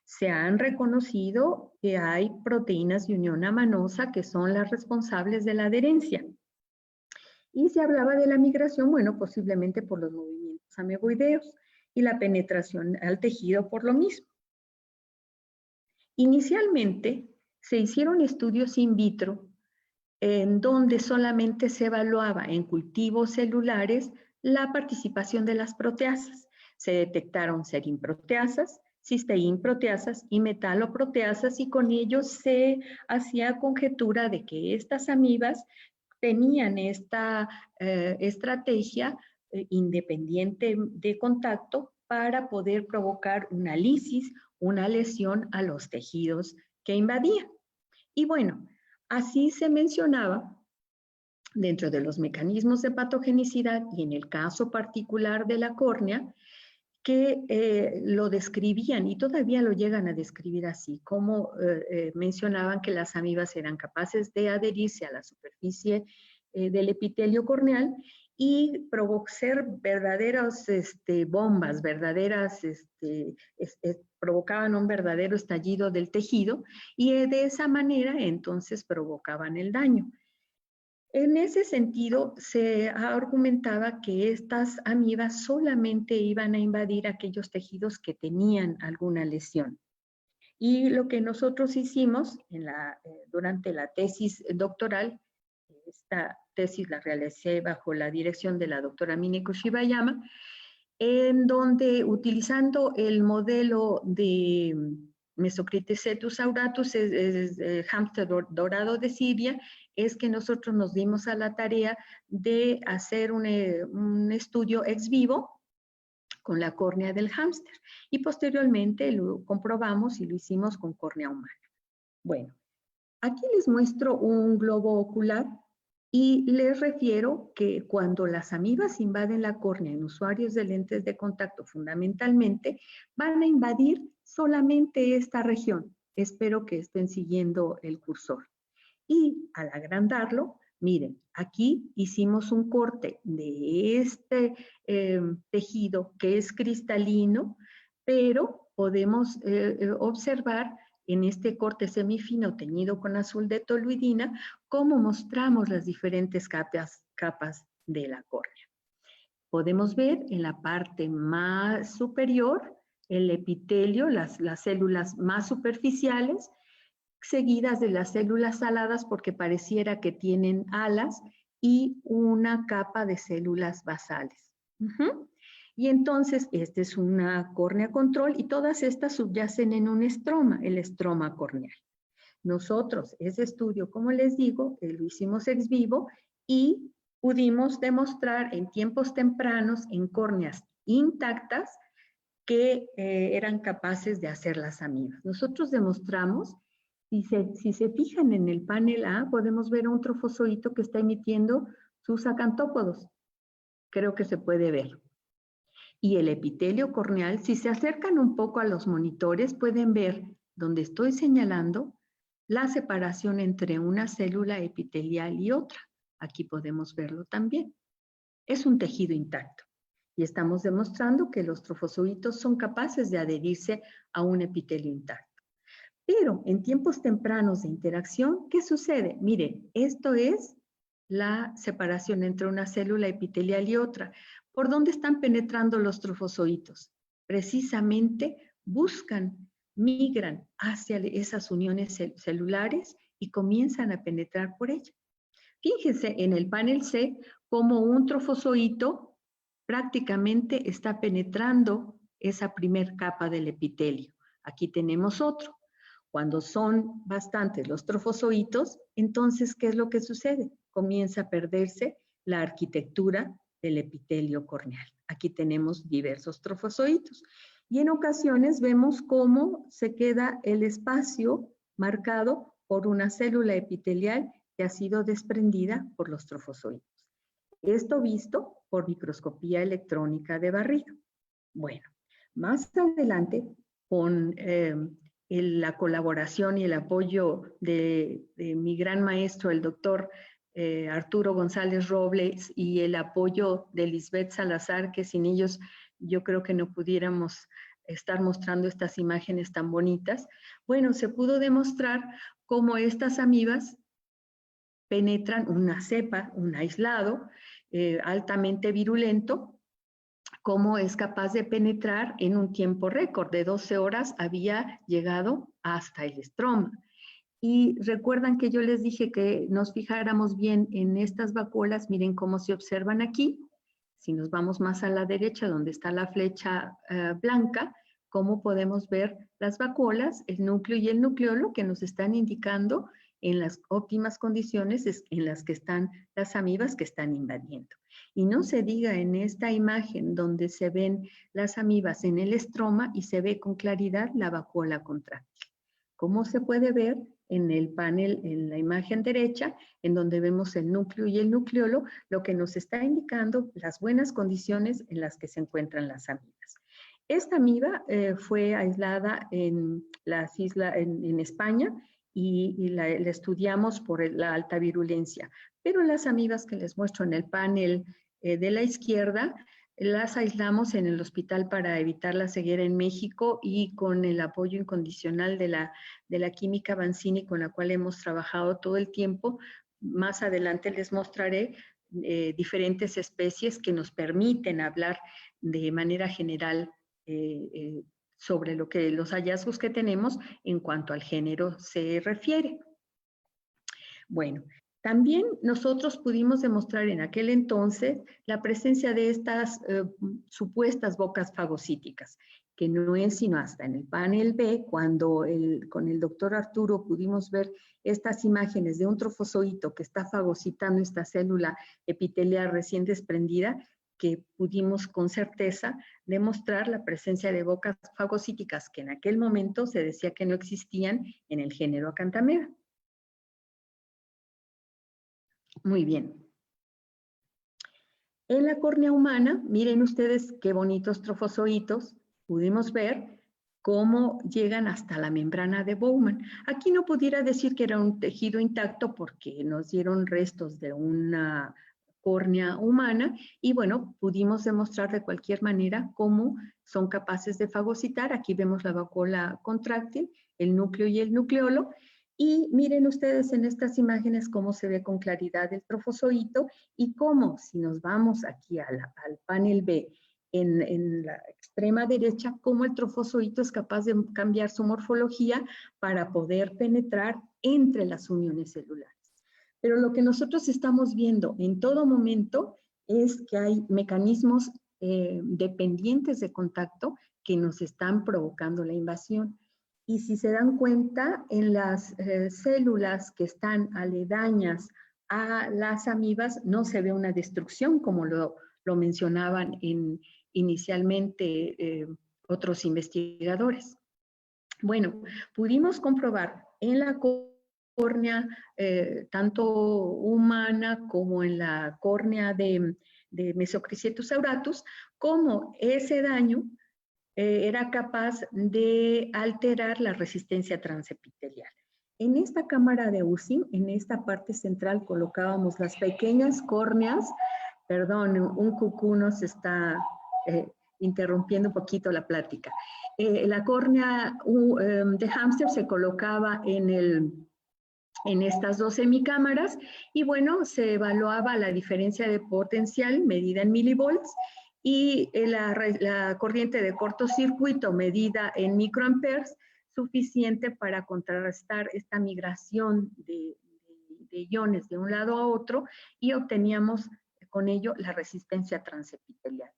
Se han reconocido que hay proteínas de unión amanosa que son las responsables de la adherencia. Y se hablaba de la migración, bueno, posiblemente por los movimientos ameboideos y la penetración al tejido por lo mismo. Inicialmente se hicieron estudios in vitro en donde solamente se evaluaba en cultivos celulares la participación de las proteasas. Se detectaron serinproteasas, cisteinproteasas y metaloproteasas y con ello se hacía conjetura de que estas amibas tenían esta estrategia independiente de contacto para poder provocar una lisis, una lesión a los tejidos que invadían. Y bueno, así se mencionaba dentro de los mecanismos de patogenicidad y en el caso particular de la córnea, que lo describían y todavía lo llegan a describir así, como mencionaban que las amibas eran capaces de adherirse a la superficie del epitelio corneal y provocar verdaderas bombas, provocaban un verdadero estallido del tejido y de esa manera entonces provocaban el daño. En ese sentido, se argumentaba que estas amibas solamente iban a invadir aquellos tejidos que tenían alguna lesión. Y lo que nosotros hicimos durante la tesis doctoral, esta tesis la realicé bajo la dirección de la doctora Mineko Shibayama, en donde utilizando el modelo de Mesocritesetus auratus, hámster dorado de Siria, es que nosotros nos dimos a la tarea de hacer un estudio ex vivo con la córnea del hámster y posteriormente lo comprobamos y lo hicimos con córnea humana. Bueno, aquí les muestro un globo ocular y les refiero que cuando las amibas invaden la córnea en usuarios de lentes de contacto fundamentalmente, van a invadir solamente esta región. Espero que estén siguiendo el cursor. Y al agrandarlo, miren, aquí hicimos un corte de este tejido que es cristalino, pero podemos observar en este corte semifino teñido con azul de toluidina cómo mostramos las diferentes capas de la córnea. Podemos ver en la parte más superior el epitelio, las células más superficiales, seguidas de las células aladas porque pareciera que tienen alas y una capa de células basales. Y entonces, esta es una córnea control y todas estas subyacen en un estroma, el estroma corneal. Nosotros, ese estudio, como les digo, lo hicimos ex vivo y pudimos demostrar en tiempos tempranos en córneas intactas que eran capaces de hacer las amibas. Nosotros demostramos, si se fijan en el panel A, podemos ver un trofozoito que está emitiendo sus acantópodos. Creo que se puede ver. Y el epitelio corneal, si se acercan un poco a los monitores, pueden ver donde estoy señalando la separación entre una célula epitelial y otra. Aquí podemos verlo también. Es un tejido intacto. Y estamos demostrando que los trofozoitos son capaces de adherirse a un epitelio intacto. Pero en tiempos tempranos de interacción, ¿qué sucede? Miren, esto es la separación entre una célula epitelial y otra. ¿Por dónde están penetrando los trofozoitos? Precisamente buscan, migran hacia esas uniones celulares y comienzan a penetrar por ellas. Fíjense en el panel C como un trofozoito prácticamente está penetrando esa primer capa del epitelio. Aquí tenemos otro. Cuando son bastantes los trofozoitos, entonces, ¿qué es lo que sucede? Comienza a perderse la arquitectura del epitelio corneal. Aquí tenemos diversos trofozoitos. Y en ocasiones vemos cómo se queda el espacio marcado por una célula epitelial que ha sido desprendida por los trofozoitos. Esto visto por microscopía electrónica de barrido. Bueno, más adelante, con la colaboración y el apoyo de mi gran maestro, el doctor Arturo González Robles, y el apoyo de Lisbeth Salazar, que sin ellos yo creo que no pudiéramos estar mostrando estas imágenes tan bonitas. Bueno, se pudo demostrar cómo estas amibas penetran una cepa, un aislado altamente virulento, cómo es capaz de penetrar en un tiempo récord de 12 horas, había llegado hasta el estroma. Y recuerdan que yo les dije que nos fijáramos bien en estas vacuolas, miren cómo se observan aquí. Si nos vamos más a la derecha, donde está la flecha blanca, cómo podemos ver las vacuolas, el núcleo y el nucleolo, que nos están indicando en las óptimas condiciones en las que están las amibas que están invadiendo. Y no se diga en esta imagen donde se ven las amibas en el estroma y se ve con claridad la vacuola contráctil. ¿Cómo se puede ver en el panel, en la imagen derecha, en donde vemos el núcleo y el nucleolo, lo que nos está indicando las buenas condiciones en las que se encuentran las amibas? Esta amiba fue aislada en las islas, en España, y la estudiamos por la alta virulencia. Pero las amibas que les muestro en el panel de la izquierda, las aislamos en el hospital para evitar la ceguera en México y con el apoyo incondicional de la química Banzini, con la cual hemos trabajado todo el tiempo. Más adelante les mostraré diferentes especies que nos permiten hablar de manera general sobre los hallazgos que tenemos en cuanto al género se refiere. Bueno, también nosotros pudimos demostrar en aquel entonces la presencia de estas supuestas bocas fagocíticas, que no es sino hasta en el panel B, cuando con el doctor Arturo pudimos ver estas imágenes de un trofozoito que está fagocitando esta célula epitelial recién desprendida, que pudimos con certeza demostrar la presencia de bocas fagocíticas que en aquel momento se decía que no existían en el género Acanthameya. Muy bien. En la córnea humana, miren ustedes qué bonitos trofozoitos, pudimos ver cómo llegan hasta la membrana de Bowman. Aquí no pudiera decir que era un tejido intacto porque nos dieron restos de una córnea humana y bueno, pudimos demostrar de cualquier manera cómo son capaces de fagocitar. Aquí vemos la vacuola contráctil, el núcleo y el nucleolo. Y miren ustedes en estas imágenes cómo se ve con claridad el trofozoito y cómo, si nos vamos aquí al panel B, en la extrema derecha, cómo el trofozoito es capaz de cambiar su morfología para poder penetrar entre las uniones celulares. Pero lo que nosotros estamos viendo en todo momento es que hay mecanismos dependientes de contacto que nos están provocando la invasión. Y si se dan cuenta, en las células que están aledañas a las amibas no se ve una destrucción como lo mencionaban inicialmente otros investigadores. Bueno, pudimos comprobar en la córnea, tanto humana como en la córnea de Mesocricetus auratus, cómo ese daño era capaz de alterar la resistencia transepitelial. En esta cámara de UCI, en esta parte central, colocábamos las pequeñas córneas. Perdón, un cucú nos está interrumpiendo un poquito la plática. La córnea de hámster se colocaba en estas dos semicámaras y bueno, se evaluaba la diferencia de potencial medida en milivolts y la corriente de cortocircuito medida en microamperes, suficiente para contrarrestar esta migración de iones de un lado a otro y obteníamos con ello la resistencia transepitelial.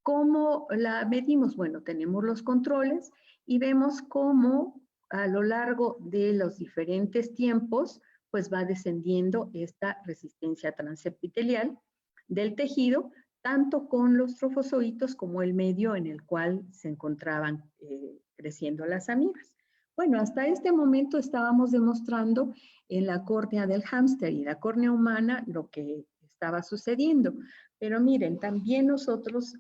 ¿Cómo la medimos? Bueno, tenemos los controles y vemos cómo a lo largo de los diferentes tiempos, pues va descendiendo esta resistencia transepitelial del tejido, tanto con los trofozoitos como el medio en el cual se encontraban creciendo las amibas. Bueno, hasta este momento estábamos demostrando en la córnea del hámster y la córnea humana lo que estaba sucediendo. Pero miren, también nosotros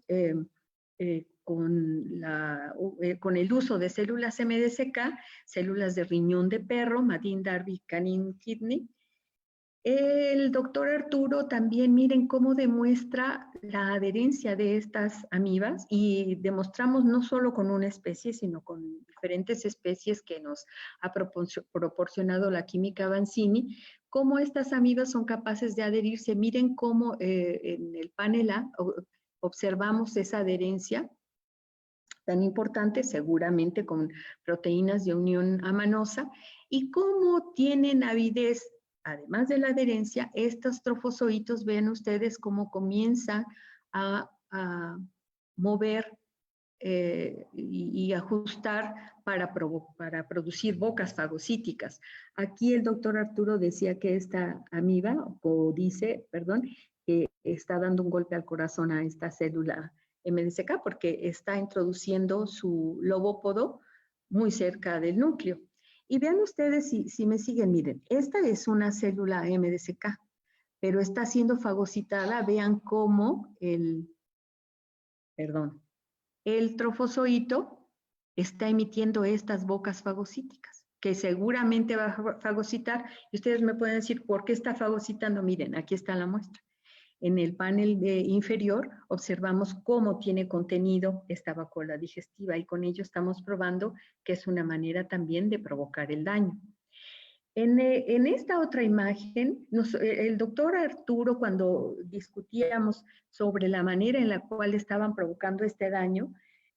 con el uso de células MDSK, células de riñón de perro, Madin Darby Canine Kidney, el doctor Arturo también, miren cómo demuestra la adherencia de estas amibas y demostramos no solo con una especie, sino con diferentes especies que nos ha proporcionado la química Avanzini, cómo estas amibas son capaces de adherirse. Miren cómo en el panel A observamos esa adherencia tan importante, seguramente con proteínas de unión amanosa, y cómo tienen avidez. Además de la adherencia, estos trofozoitos, vean ustedes cómo comienzan a mover y ajustar para producir bocas fagocíticas. Aquí el doctor Arturo decía que esta amiba, o dice, perdón, que está dando un golpe al corazón a esta célula MDSK porque está introduciendo su lobópodo muy cerca del núcleo. Y vean ustedes, si me siguen, miren, esta es una célula MDSK, pero está siendo fagocitada. Vean cómo el trofozoito está emitiendo estas bocas fagocíticas, que seguramente va a fagocitar. Y ustedes me pueden decir, ¿por qué está fagocitando? Miren, aquí está la muestra. En el panel inferior observamos cómo tiene contenido esta vacuola digestiva y con ello estamos probando que es una manera también de provocar el daño. En esta otra imagen, el doctor Arturo, cuando discutíamos sobre la manera en la cual estaban provocando este daño,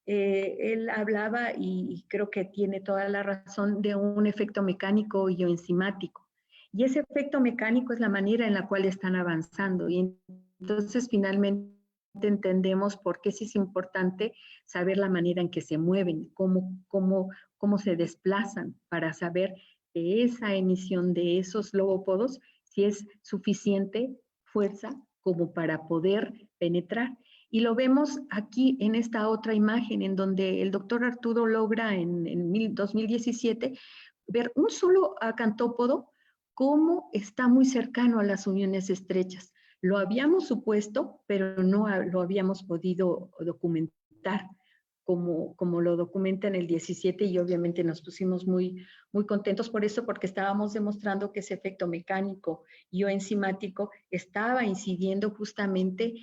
él hablaba, y creo que tiene toda la razón, de un efecto mecánico y enzimático. Y ese efecto mecánico es la manera en la cual están avanzando. Y entonces finalmente entendemos por qué sí es importante saber la manera en que se mueven, cómo se desplazan, para saber de esa emisión de esos lobópodos si es suficiente fuerza como para poder penetrar. Y lo vemos aquí en esta otra imagen, en donde el doctor Arturo logra en 2017 ver un solo acantópodo cómo está muy cercano a las uniones estrechas. Lo habíamos supuesto, pero no lo habíamos podido documentar como lo documenta en el 17, y obviamente nos pusimos muy contentos por eso, porque estábamos demostrando que ese efecto mecánico y o enzimático estaba incidiendo justamente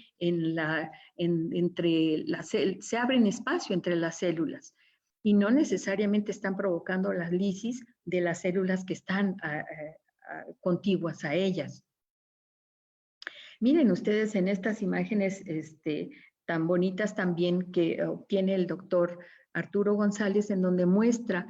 se abren espacio entre las células y no necesariamente están provocando la lisis de las células que están contiguas a ellas. Miren ustedes en estas imágenes tan bonitas también que obtiene el doctor Arturo González, en donde muestra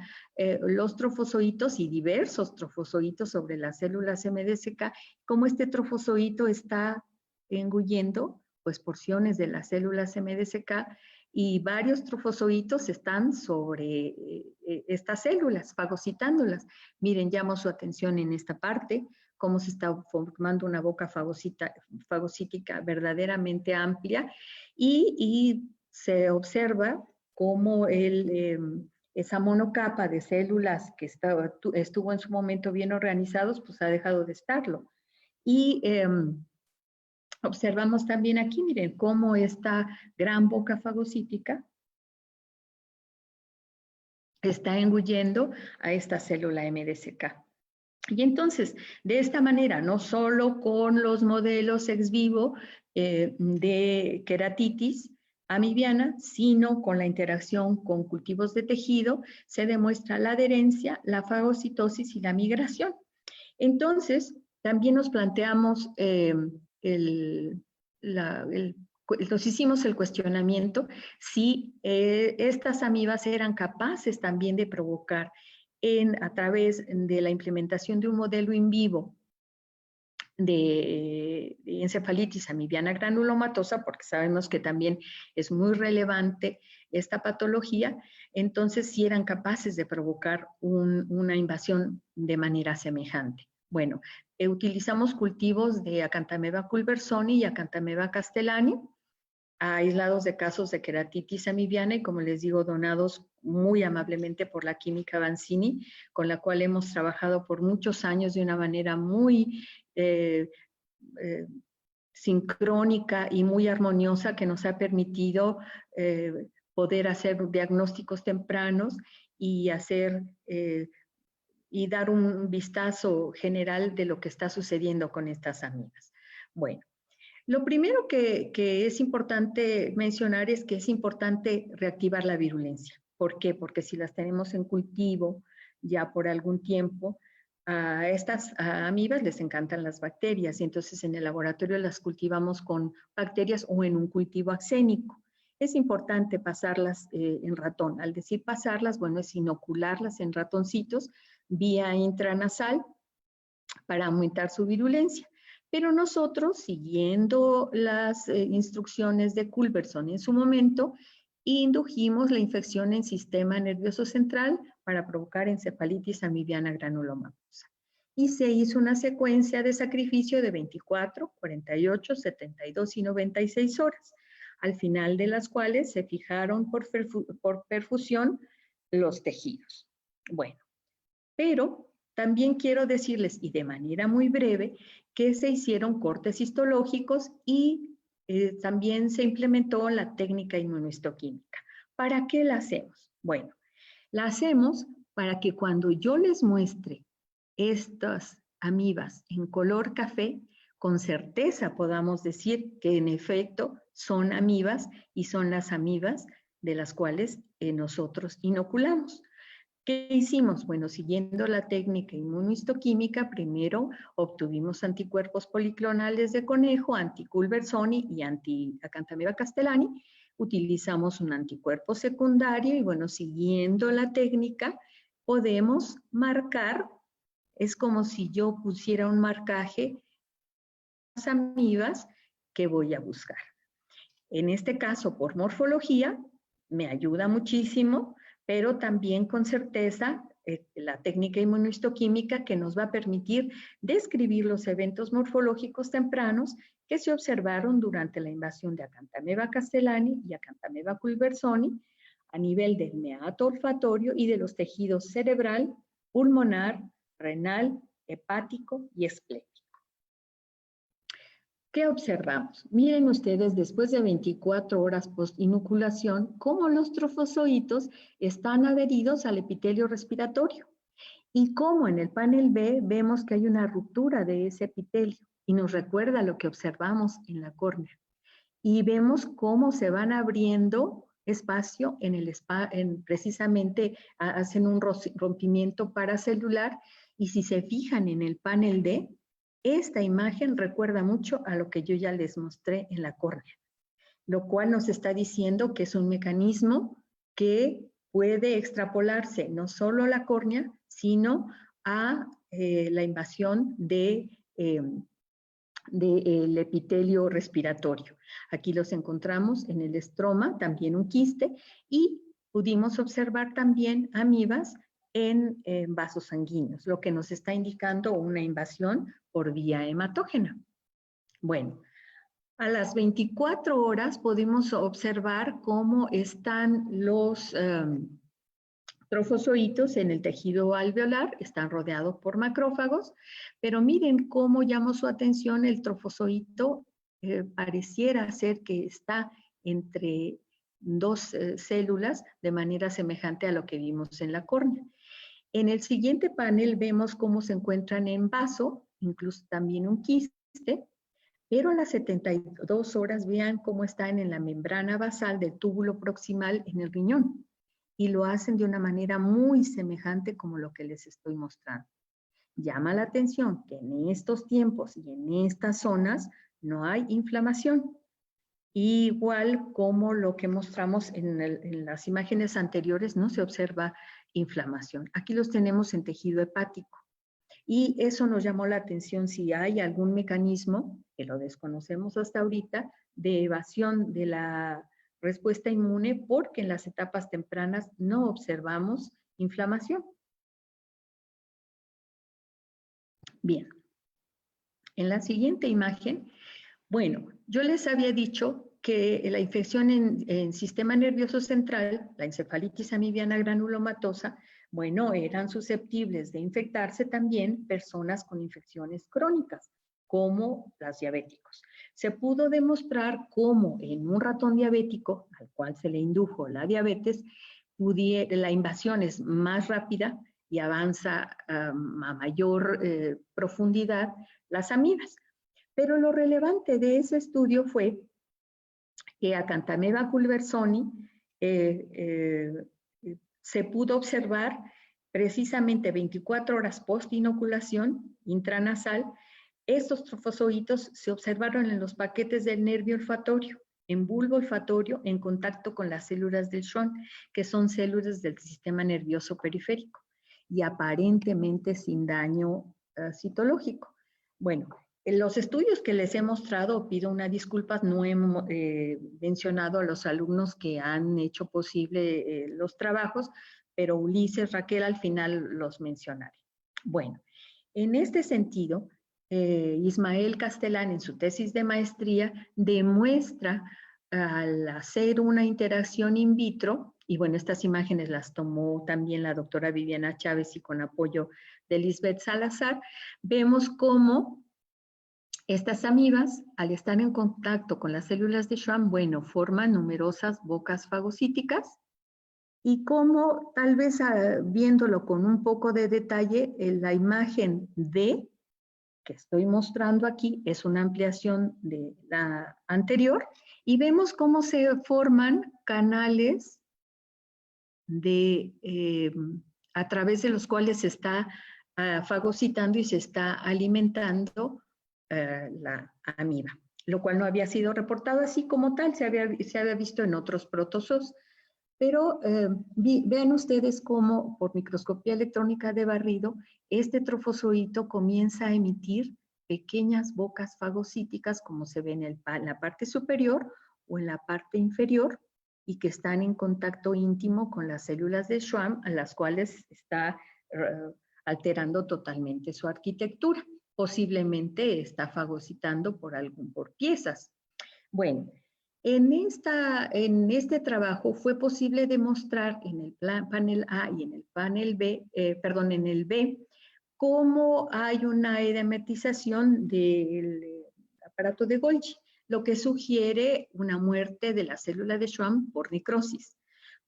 los trofozoitos y diversos trofozoitos sobre las células MDSK, cómo este trofozoito está engullendo pues porciones de las células MDSK y varios trofozoitos están sobre estas células, fagocitándolas. Miren, llamo su atención en esta parte, cómo se está formando una boca fagocítica verdaderamente amplia y se observa cómo esa monocapa de células que estuvo en su momento bien organizados, pues ha dejado de estarlo. Y observamos también aquí, miren, cómo esta gran boca fagocítica está engullendo a esta célula MDSK. Y entonces, de esta manera, no solo con los modelos ex vivo de queratitis amibiana, sino con la interacción con cultivos de tejido, se demuestra la adherencia, la fagocitosis y la migración. Entonces, también nos planteamos, nos hicimos el cuestionamiento si estas amibas eran capaces también de provocar a través de la implementación de un modelo in vivo de encefalitis amibiana granulomatosa, porque sabemos que también es muy relevante esta patología, entonces sí eran capaces de provocar una invasión de manera semejante. Bueno, utilizamos cultivos de Acanthamoeba culbersoni y Acanthamoeba castellani, aislados de casos de queratitis amibiana y, como les digo, donados muy amablemente por la Química Avanzini, con la cual hemos trabajado por muchos años de una manera muy sincrónica y muy armoniosa, que nos ha permitido poder hacer diagnósticos tempranos y hacer y dar un vistazo general de lo que está sucediendo con estas amigas. Bueno, lo primero que es importante mencionar es que es importante reactivar la virulencia. ¿Por qué? Porque si las tenemos en cultivo ya por algún tiempo, a estas amibas les encantan las bacterias y entonces en el laboratorio las cultivamos con bacterias o en un cultivo axénico. Es importante pasarlas en ratón. Al decir pasarlas, bueno, es inocularlas en ratoncitos vía intranasal para aumentar su virulencia. Pero nosotros, siguiendo las instrucciones de Culberson en su momento, indujimos la infección en sistema nervioso central para provocar encefalitis amibiana granulomatosa. Y se hizo una secuencia de sacrificio de 24, 48, 72 y 96 horas, al final de las cuales se fijaron por perfusión los tejidos. Bueno, pero también quiero decirles, y de manera muy breve, que se hicieron cortes histológicos y también se implementó la técnica inmunohistoquímica. ¿Para qué la hacemos? Bueno, la hacemos para que cuando yo les muestre estas amibas en color café, con certeza podamos decir que en efecto son amibas y son las amibas de las cuales nosotros inoculamos. ¿Qué hicimos? Bueno, siguiendo la técnica inmunohistoquímica, primero obtuvimos anticuerpos policlonales de conejo, anti-Culbersoni y anti-Acanthamoeba castellani. Utilizamos un anticuerpo secundario y, bueno, siguiendo la técnica, podemos marcar, es como si yo pusiera un marcaje las amibas que voy a buscar. En este caso, por morfología, me ayuda muchísimo, pero también con certeza la técnica inmunohistoquímica que nos va a permitir describir los eventos morfológicos tempranos que se observaron durante la invasión de Acanthamoeba castellani y Acanthamoeba culbersoni a nivel del meato olfatorio y de los tejidos cerebral, pulmonar, renal, hepático y esplénico. ¿Qué observamos? Miren ustedes, después de 24 horas post-inoculación, cómo los trofozoitos están adheridos al epitelio respiratorio. Y cómo en el panel B vemos que hay una ruptura de ese epitelio y nos recuerda lo que observamos en la córnea. Y vemos cómo se van abriendo espacio precisamente hacen un rompimiento paracelular y si se fijan en el panel D, esta imagen recuerda mucho a lo que yo ya les mostré en la córnea, lo cual nos está diciendo que es un mecanismo que puede extrapolarse no solo a la córnea, sino a la invasión del epitelio respiratorio. Aquí los encontramos en el estroma, también un quiste, y pudimos observar también amibas en vasos sanguíneos, lo que nos está indicando una invasión por vía hematógena. Bueno, a las 24 horas podemos observar cómo están los trofozoitos en el tejido alveolar, están rodeados por macrófagos, pero miren cómo llamó su atención el trofozoito, pareciera ser que está entre dos células de manera semejante a lo que vimos en la córnea. En el siguiente panel vemos cómo se encuentran en vaso, incluso también un quiste, pero a las 72 horas vean cómo están en la membrana basal del túbulo proximal en el riñón. Y lo hacen de una manera muy semejante como lo que les estoy mostrando. Llama la atención que en estos tiempos y en estas zonas no hay inflamación. Igual como lo que mostramos en las imágenes anteriores, no se observa inflamación. Aquí los tenemos en tejido hepático. Y eso nos llamó la atención si hay algún mecanismo, que lo desconocemos hasta ahorita, de evasión de la respuesta inmune, porque en las etapas tempranas no observamos inflamación. Bien, en la siguiente imagen, bueno, yo les había dicho que la infección en sistema nervioso central, la encefalitis amibiana granulomatosa, bueno, eran susceptibles de infectarse también personas con infecciones crónicas, como los diabéticos. Se pudo demostrar cómo en un ratón diabético, al cual se le indujo la diabetes, la invasión es más rápida y avanza a mayor profundidad las amibas. Pero lo relevante de ese estudio fue que Acanthameba pulversoni se pudo observar precisamente 24 horas post-inoculación intranasal. Estos trofozoitos se observaron en los paquetes del nervio olfatorio, en bulbo olfatorio, en contacto con las células del Schwann, que son células del sistema nervioso periférico, y aparentemente sin daño citológico. Bueno, en los estudios que les he mostrado, pido una disculpa, no he mencionado a los alumnos que han hecho posible los trabajos, pero Ulises, Raquel, al final los mencionaré. Bueno, en este sentido, Ismael Castellán, en su tesis de maestría, demuestra al hacer una interacción in vitro, y bueno, estas imágenes las tomó también la doctora Viviana Chávez y con apoyo de Lisbeth Salazar, vemos cómo estas amibas, al estar en contacto con las células de Schwann, bueno, forman numerosas bocas fagocíticas, y cómo, tal vez viéndolo con un poco de detalle, la imagen D que estoy mostrando aquí es una ampliación de la anterior, y vemos cómo se forman canales a través de los cuales se está fagocitando y se está alimentando la amiba, lo cual no había sido reportado así como tal, se había visto en otros protozoos. Pero vean ustedes cómo por microscopía electrónica de barrido, este trofozoito comienza a emitir pequeñas bocas fagocíticas, como se ve en la parte superior o en la parte inferior, y que están en contacto íntimo con las células de Schwann, a las cuales está alterando totalmente su arquitectura. Posiblemente está fagocitando por piezas. Bueno, en este trabajo fue posible demostrar en el panel A y en el panel B, en el B, cómo hay una edematización del aparato de Golgi, lo que sugiere una muerte de la célula de Schwann por necrosis.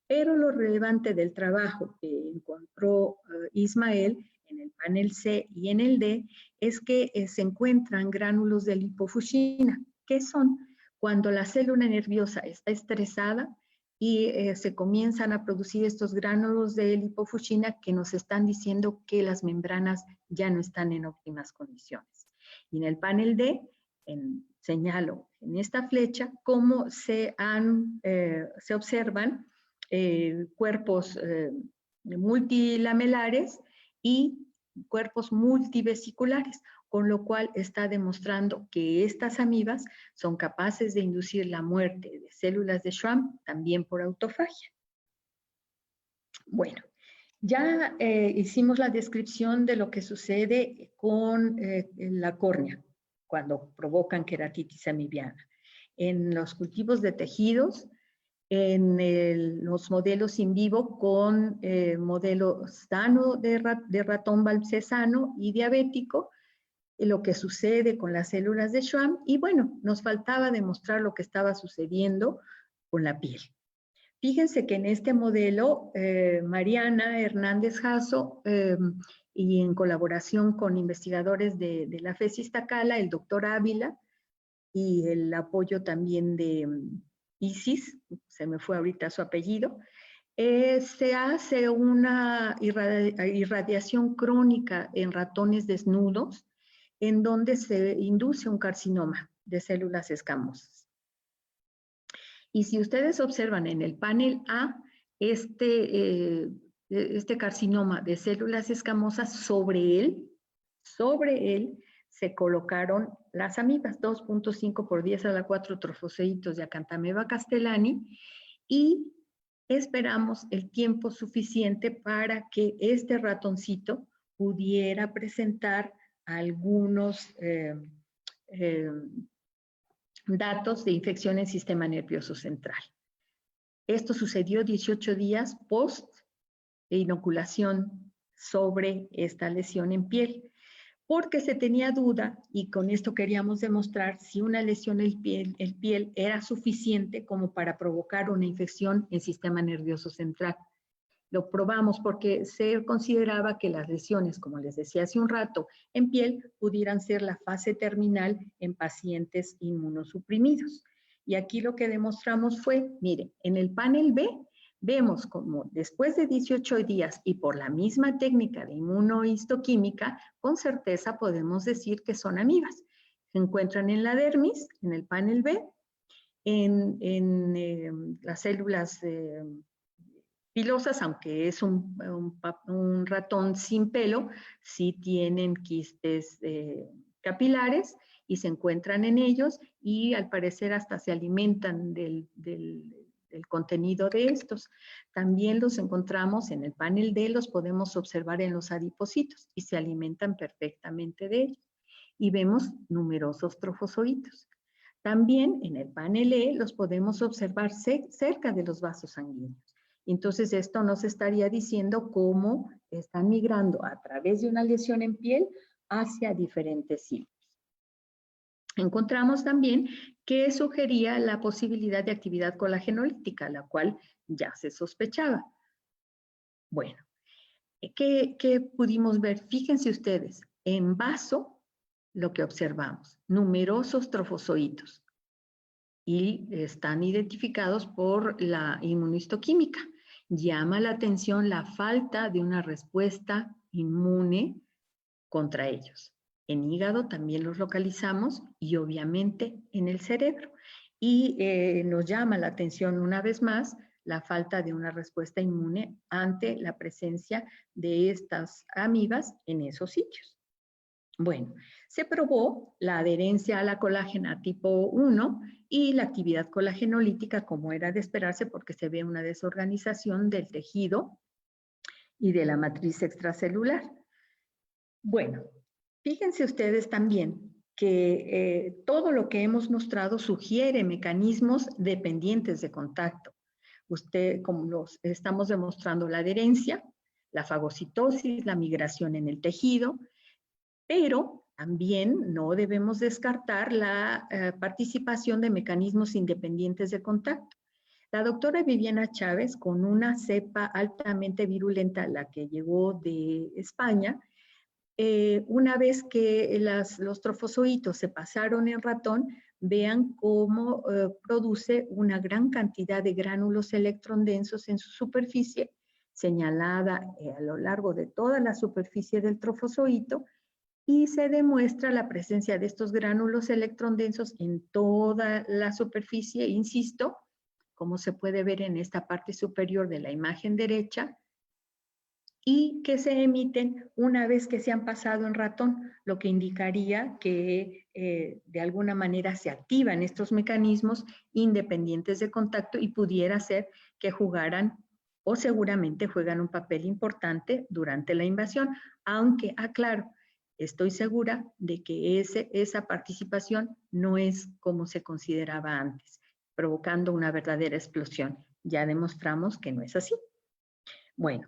Pero lo relevante del trabajo que encontró Ismael en el panel C y en el D es que se encuentran gránulos de lipofuscina. ¿Qué son? Cuando la célula nerviosa está estresada y se comienzan a producir estos gránulos de lipofuscina que nos están diciendo que las membranas ya no están en óptimas condiciones. Y en el panel D, señalo en esta flecha cómo se observan cuerpos multilamelares y cuerpos multivesiculares, con lo cual está demostrando que estas amibas son capaces de inducir la muerte de células de Schwann también por autofagia. Bueno, ya hicimos la descripción de lo que sucede con la córnea cuando provocan queratitis amibiana. En los cultivos de tejidos, en los modelos in vivo con modelo sano de ratón valpsesano y diabético, lo que sucede con las células de Schwann, y bueno, nos faltaba demostrar lo que estaba sucediendo con la piel. Fíjense que en este modelo, Mariana Hernández Jasso, y en colaboración con investigadores de la FES Iztacala, el doctor Ávila, y el apoyo también de Isis, se me fue ahorita su apellido, se hace una irradiación crónica en ratones desnudos, en donde se induce un carcinoma de células escamosas. Y si ustedes observan en el panel A, este carcinoma de células escamosas, sobre él Sobre él se colocaron las amibas, 2.5 por 10 a la 4 trofoceitos de Acanthameba castellani, y esperamos el tiempo suficiente para que este ratoncito pudiera presentar algunos datos de infección en el sistema nervioso central. Esto sucedió 18 días post inoculación sobre esta lesión en piel, porque se tenía duda, y con esto queríamos demostrar si una lesión en piel era suficiente como para provocar una infección en el sistema nervioso central. Lo probamos porque se consideraba que las lesiones, como les decía hace un rato, en piel pudieran ser la fase terminal en pacientes inmunosuprimidos. Y aquí lo que demostramos fue, mire, en el panel B vemos como después de 18 días y por la misma técnica de inmunohistoquímica, con certeza podemos decir que son amibas. Se encuentran en la dermis, en el panel B, en las células pilosas, aunque es un ratón sin pelo, sí tienen quistes capilares y se encuentran en ellos y al parecer hasta se alimentan del contenido de estos. También los encontramos en el panel D, los podemos observar en los adipocitos y se alimentan perfectamente de ellos. Y vemos numerosos trofozoitos. También en el panel E los podemos observar cerca de los vasos sanguíneos. Entonces, esto nos estaría diciendo cómo están migrando a través de una lesión en piel hacia diferentes sitios. Encontramos también que sugería la posibilidad de actividad colagenolítica, la cual ya se sospechaba. Bueno, ¿qué pudimos ver? Fíjense ustedes, en vaso, lo que observamos, numerosos trofozoitos, y están identificados por la inmunohistoquímica. Llama la atención la falta de una respuesta inmune contra ellos. En hígado también los localizamos y obviamente en el cerebro. Y nos llama la atención una vez más la falta de una respuesta inmune ante la presencia de estas amibas en esos sitios. Bueno, se probó la adherencia a la colágena tipo 1 y la actividad colagenolítica, como era de esperarse, porque se ve una desorganización del tejido y de la matriz extracelular. Bueno, fíjense ustedes también que todo lo que hemos mostrado sugiere mecanismos dependientes de contacto. Como los estamos demostrando, la adherencia, la fagocitosis, la migración en el tejido, pero también no debemos descartar la participación de mecanismos independientes de contacto. La doctora Viviana Chávez, con una cepa altamente virulenta, la que llegó de España, una vez que los trofozoitos se pasaron en ratón, vean cómo produce una gran cantidad de gránulos electrondensos en su superficie, señalada a lo largo de toda la superficie del trofozoito, y se demuestra la presencia de estos gránulos electrondensos en toda la superficie, insisto, como se puede ver en esta parte superior de la imagen derecha, y que se emiten una vez que se han pasado en ratón, lo que indicaría que de alguna manera se activan estos mecanismos independientes de contacto y pudiera ser que jugaran o seguramente juegan un papel importante durante la invasión, aunque, aclaro, estoy segura de que esa participación no es como se consideraba antes, provocando una verdadera explosión. Ya demostramos que no es así. Bueno,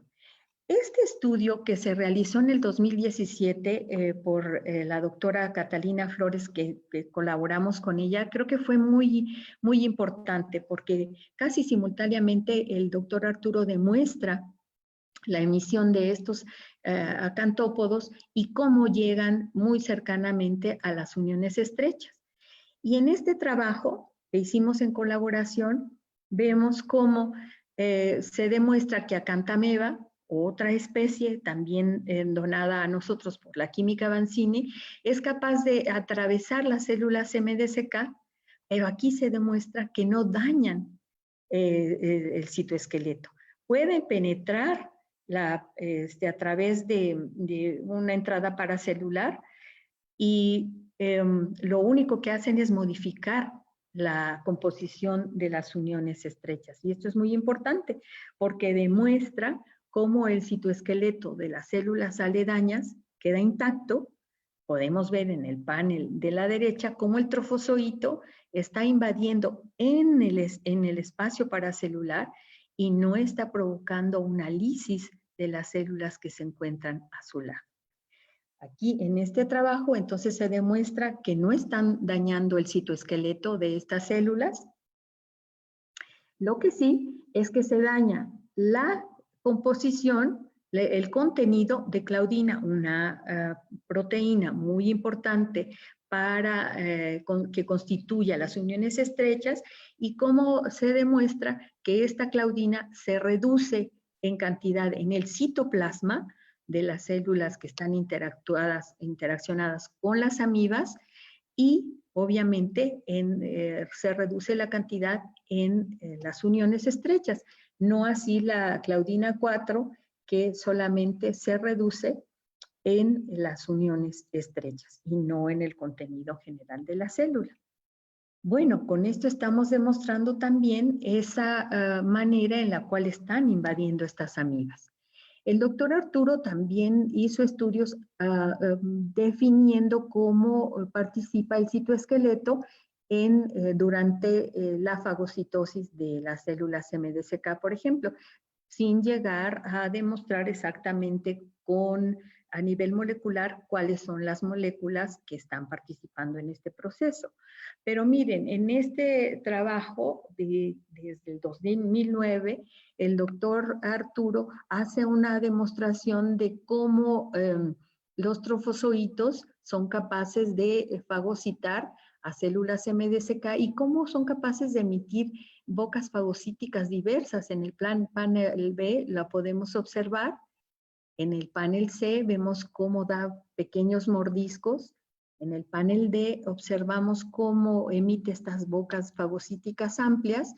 este estudio que se realizó en el 2017 por la doctora Catalina Flores, que colaboramos con ella, creo que fue muy, muy importante porque casi simultáneamente el doctor Arturo demuestra la emisión de estos acantópodos y cómo llegan muy cercanamente a las uniones estrechas. Y en este trabajo que hicimos en colaboración, vemos cómo se demuestra que Acanthameba, otra especie también donada a nosotros por la química Banzini, es capaz de atravesar las células MDSK, pero aquí se demuestra que no dañan el citoesqueleto. Pueden penetrar a través de una entrada paracelular y lo único que hacen es modificar la composición de las uniones estrechas. Y esto es muy importante porque demuestra cómo el citoesqueleto de las células aledañas queda intacto. Podemos ver en el panel de la derecha cómo el trofozoito está invadiendo en el espacio paracelular y no está provocando una lisis de las células que se encuentran a su lado. Aquí en este trabajo entonces se demuestra que no están dañando el citoesqueleto de estas células. Lo que sí es que se daña la composición, el contenido de claudina, una proteína muy importante para que constituya las uniones estrechas, y cómo se demuestra que esta claudina se reduce en cantidad en el citoplasma de las células que están interaccionadas con las amibas, y obviamente se reduce la cantidad en las uniones estrechas. No así la claudina 4, que solamente se reduce en las uniones estrechas y no en el contenido general de la célula. Bueno, con esto estamos demostrando también esa manera en la cual están invadiendo estas amibas. El doctor Arturo también hizo estudios definiendo cómo participa el citoesqueleto durante la fagocitosis de las células MDSK, por ejemplo, sin llegar a demostrar exactamente a nivel molecular cuáles son las moléculas que están participando en este proceso. Pero miren, en este trabajo desde el 2009, el doctor Arturo hace una demostración de cómo los trofozoitos son capaces de fagocitar a células MDSK y cómo son capaces de emitir bocas fagocíticas diversas. En el panel B la podemos observar. En el panel C vemos cómo da pequeños mordiscos. En el panel D observamos cómo emite estas bocas fagocíticas amplias.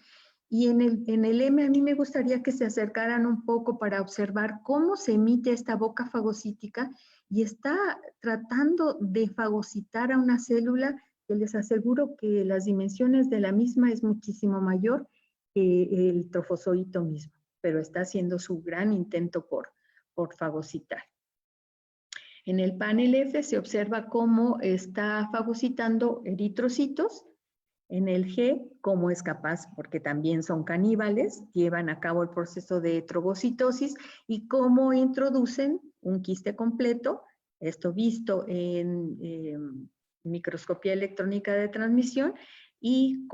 Y en el M a mí me gustaría que se acercaran un poco para observar cómo se emite esta boca fagocítica y está tratando de fagocitar a una célula que les aseguro que las dimensiones de la misma es muchísimo mayor que el trofozoito mismo, pero está haciendo su gran intento por fagocitar. En el panel F se observa cómo está fagocitando eritrocitos. En el G, cómo es capaz, porque también son caníbales, llevan a cabo el proceso de trogocitosis y cómo introducen un quiste completo, esto visto en microscopía electrónica de transmisión, y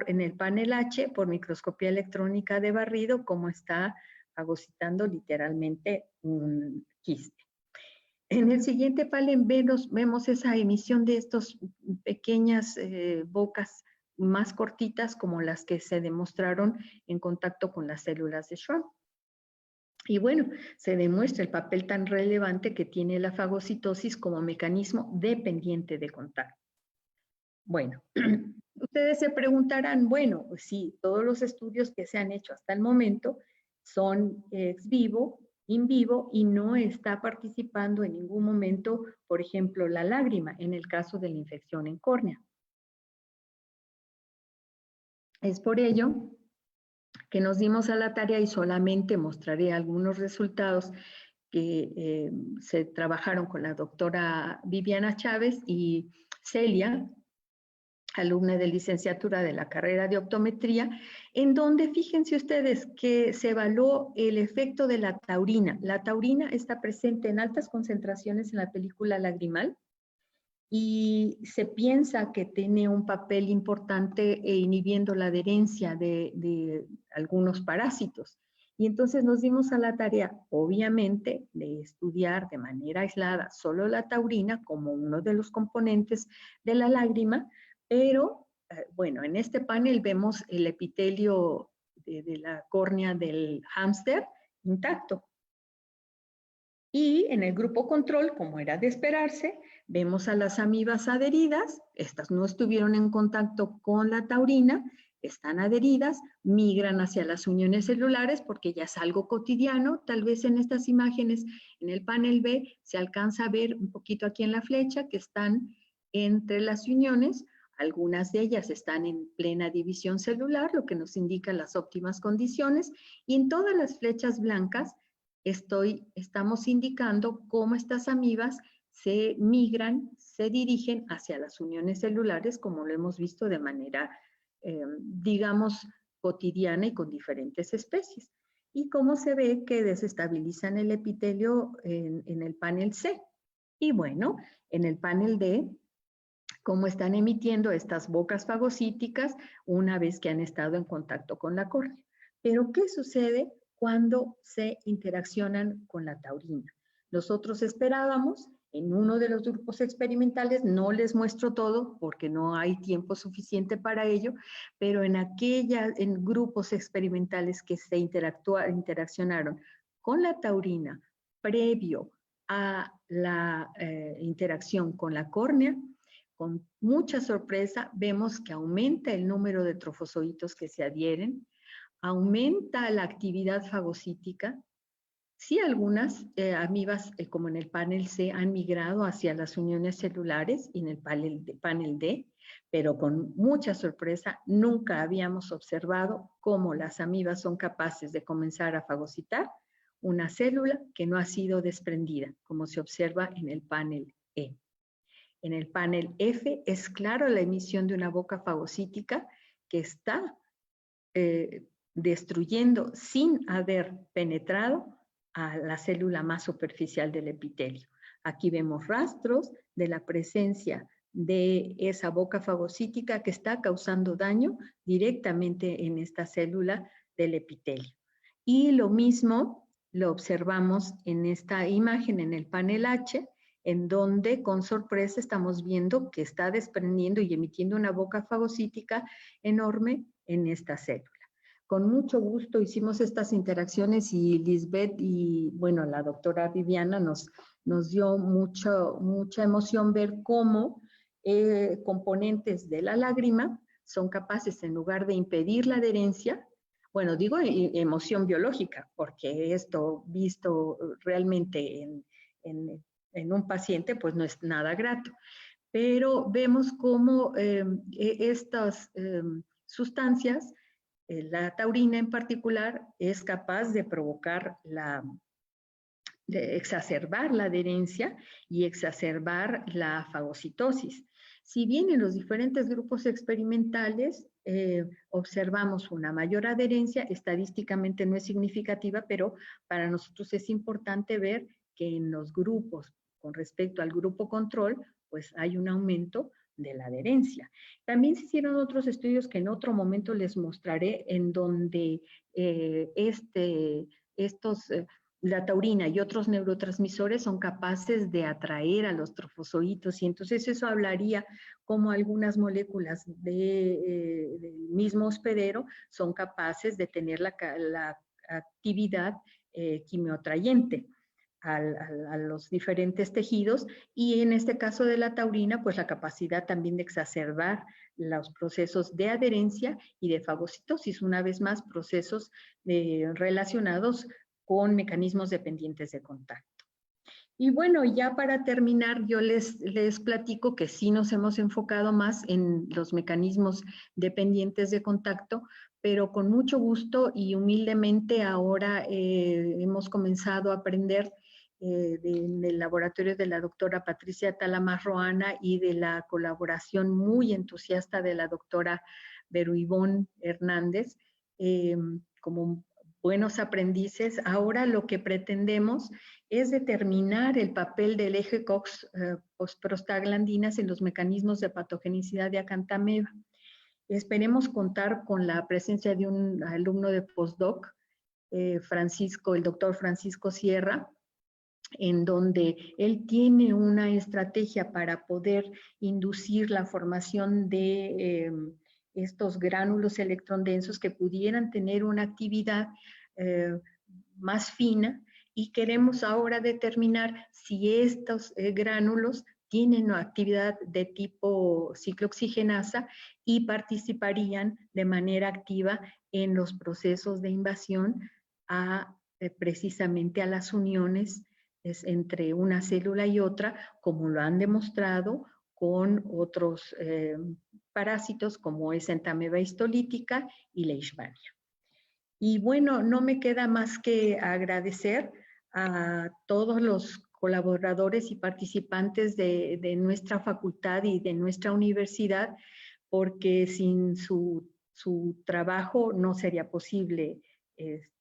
en el panel H, por microscopía electrónica de barrido, cómo está fagocitando literalmente un quiste. En el siguiente panel vemos esa emisión de estas pequeñas bocas más cortitas, como las que se demostraron en contacto con las células de Schwann. Y bueno, se demuestra el papel tan relevante que tiene la fagocitosis como mecanismo dependiente de contacto. Bueno, ustedes se preguntarán, bueno, pues sí, todos los estudios que se han hecho hasta el momento son ex vivo, in vivo, y no está participando en ningún momento, por ejemplo, la lágrima, en el caso de la infección en córnea. Es por ello que nos dimos a la tarea, y solamente mostraré algunos resultados que se trabajaron con la doctora Viviana Chávez y Celia, alumna de licenciatura de la carrera de optometría, en donde fíjense ustedes que se evaluó el efecto de la taurina. La taurina está presente en altas concentraciones en la película lagrimal y se piensa que tiene un papel importante inhibiendo la adherencia de algunos parásitos. Y entonces nos dimos a la tarea, obviamente, de estudiar de manera aislada solo la taurina como uno de los componentes de la lágrima, pero bueno, en este panel vemos el epitelio de la córnea del hámster intacto. Y en el grupo control, como era de esperarse, vemos a las amibas adheridas. Estas no estuvieron en contacto con la taurina, están adheridas, migran hacia las uniones celulares porque ya es algo cotidiano. Tal vez en estas imágenes, en el panel B, se alcanza a ver un poquito aquí en la flecha que están entre las uniones. Algunas de ellas están en plena división celular, lo que nos indica las óptimas condiciones, y en todas las flechas blancas estamos indicando cómo estas amibas se migran, se dirigen hacia las uniones celulares, como lo hemos visto de manera, digamos, cotidiana y con diferentes especies. Y cómo se ve que desestabilizan el epitelio en el panel C. Y bueno, en el panel D, cómo están emitiendo estas bocas fagocíticas una vez que han estado en contacto con la córnea. Pero, ¿qué sucede cuando se interaccionan con la taurina? Nosotros esperábamos, en uno de los grupos experimentales, no les muestro todo porque no hay tiempo suficiente para ello, pero en grupos experimentales que se interaccionaron con la taurina previo a la interacción con la córnea, con mucha sorpresa vemos que aumenta el número de trofozoitos que se adhieren, aumenta la actividad fagocítica. Sí, algunas amibas, como en el panel C, han migrado hacia las uniones celulares y en el panel D, pero con mucha sorpresa nunca habíamos observado cómo las amibas son capaces de comenzar a fagocitar una célula que no ha sido desprendida, como se observa en el panel E. En el panel F es claro la emisión de una boca fagocítica que está destruyendo sin haber penetrado a la célula más superficial del epitelio. Aquí vemos rastros de la presencia de esa boca fagocítica que está causando daño directamente en esta célula del epitelio. Y lo mismo lo observamos en esta imagen en el panel H, en donde con sorpresa estamos viendo que está desprendiendo y emitiendo una boca fagocítica enorme en esta célula. Con mucho gusto hicimos estas interacciones y Lisbeth y, bueno, la doctora Viviana nos dio mucha emoción ver cómo componentes de la lágrima son capaces, en lugar de impedir la adherencia, bueno, digo emoción biológica, porque esto visto realmente en un paciente, pues no es nada grato. Pero vemos cómo estas sustancias, la taurina en particular, es capaz de provocar de exacerbar la adherencia y exacerbar la fagocitosis. Si bien en los diferentes grupos experimentales observamos una mayor adherencia, estadísticamente no es significativa, pero para nosotros es importante ver que en los grupos, con respecto al grupo control, pues hay un aumento de la adherencia. También se hicieron otros estudios que en otro momento les mostraré, en donde la taurina y otros neurotransmisores son capaces de atraer a los trofozoitos, y entonces eso hablaría como algunas moléculas del mismo hospedero son capaces de tener la actividad quimioatrayente a los diferentes tejidos, y en este caso de la taurina, pues la capacidad también de exacerbar los procesos de adherencia y de fagocitosis, una vez más procesos relacionados con mecanismos dependientes de contacto. Y bueno, ya para terminar, yo les platico que sí nos hemos enfocado más en los mecanismos dependientes de contacto, pero con mucho gusto y humildemente ahora hemos comenzado a aprender del laboratorio de la doctora Patricia Talamas Roana y de la colaboración muy entusiasta de la doctora Beruibón Hernández, como buenos aprendices. Ahora lo que pretendemos es determinar el papel del eje COX prostaglandinas en los mecanismos de patogenicidad de acantameba. Esperemos contar con la presencia de un alumno de postdoc, el doctor Francisco Sierra, en donde él tiene una estrategia para poder inducir la formación de estos gránulos electrondensos que pudieran tener una actividad más fina, y queremos ahora determinar si estos gránulos tienen actividad de tipo ciclooxigenasa y participarían de manera activa en los procesos de invasión precisamente a las uniones entre una célula y otra, como lo han demostrado con otros parásitos como es Entamoeba histolítica y Leishmania. Y bueno, no me queda más que agradecer a todos los colaboradores y participantes de nuestra facultad y de nuestra universidad, porque sin su trabajo no sería posible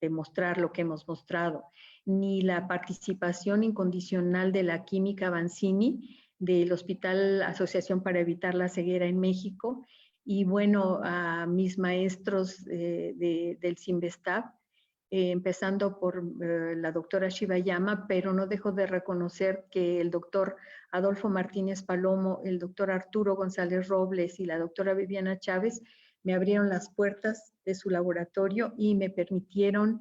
mostrar lo que hemos mostrado, ni la participación incondicional de la química Banzini del Hospital Asociación para Evitar la Ceguera en México, y bueno, a mis maestros del CIMBESTAB, empezando por la doctora Shibayama, pero no dejo de reconocer que el doctor Adolfo Martínez Palomo, el doctor Arturo González Robles y la doctora Viviana Chávez me abrieron las puertas de su laboratorio y me permitieron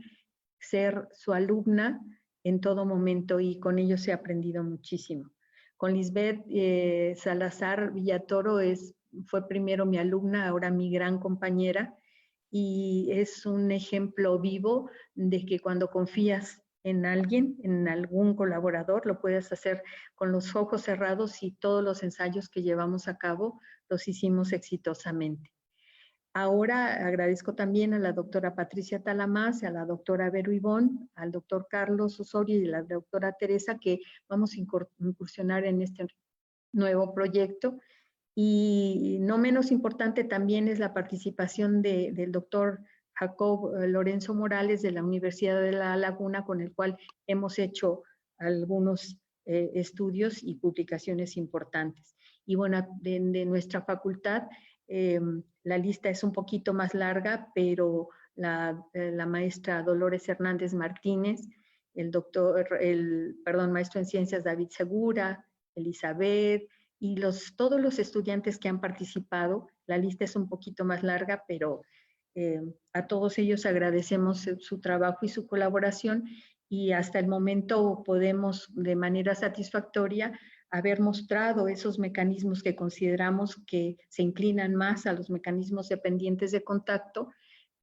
ser su alumna en todo momento, y con ellos he aprendido muchísimo. Con Lisbeth Salazar Villatoro fue primero mi alumna, ahora mi gran compañera, y es un ejemplo vivo de que cuando confías en alguien, en algún colaborador, lo puedes hacer con los ojos cerrados, y todos los ensayos que llevamos a cabo los hicimos exitosamente. Ahora agradezco también a la doctora Patricia Talamás, a la doctora Vero Ivón, al doctor Carlos Osorio y a la doctora Teresa, que vamos a incursionar en este nuevo proyecto. Y no menos importante también es la participación del doctor Jacob Lorenzo Morales de la Universidad de La Laguna, con el cual hemos hecho algunos estudios y publicaciones importantes. Y bueno, de nuestra facultad, la lista es un poquito más larga, pero la maestra Dolores Hernández Martínez, maestro en ciencias David Segura, Elizabeth, y todos los estudiantes que han participado. La lista es un poquito más larga, pero a todos ellos agradecemos su trabajo y su colaboración, y hasta el momento podemos de manera satisfactoria haber mostrado esos mecanismos que consideramos que se inclinan más a los mecanismos dependientes de contacto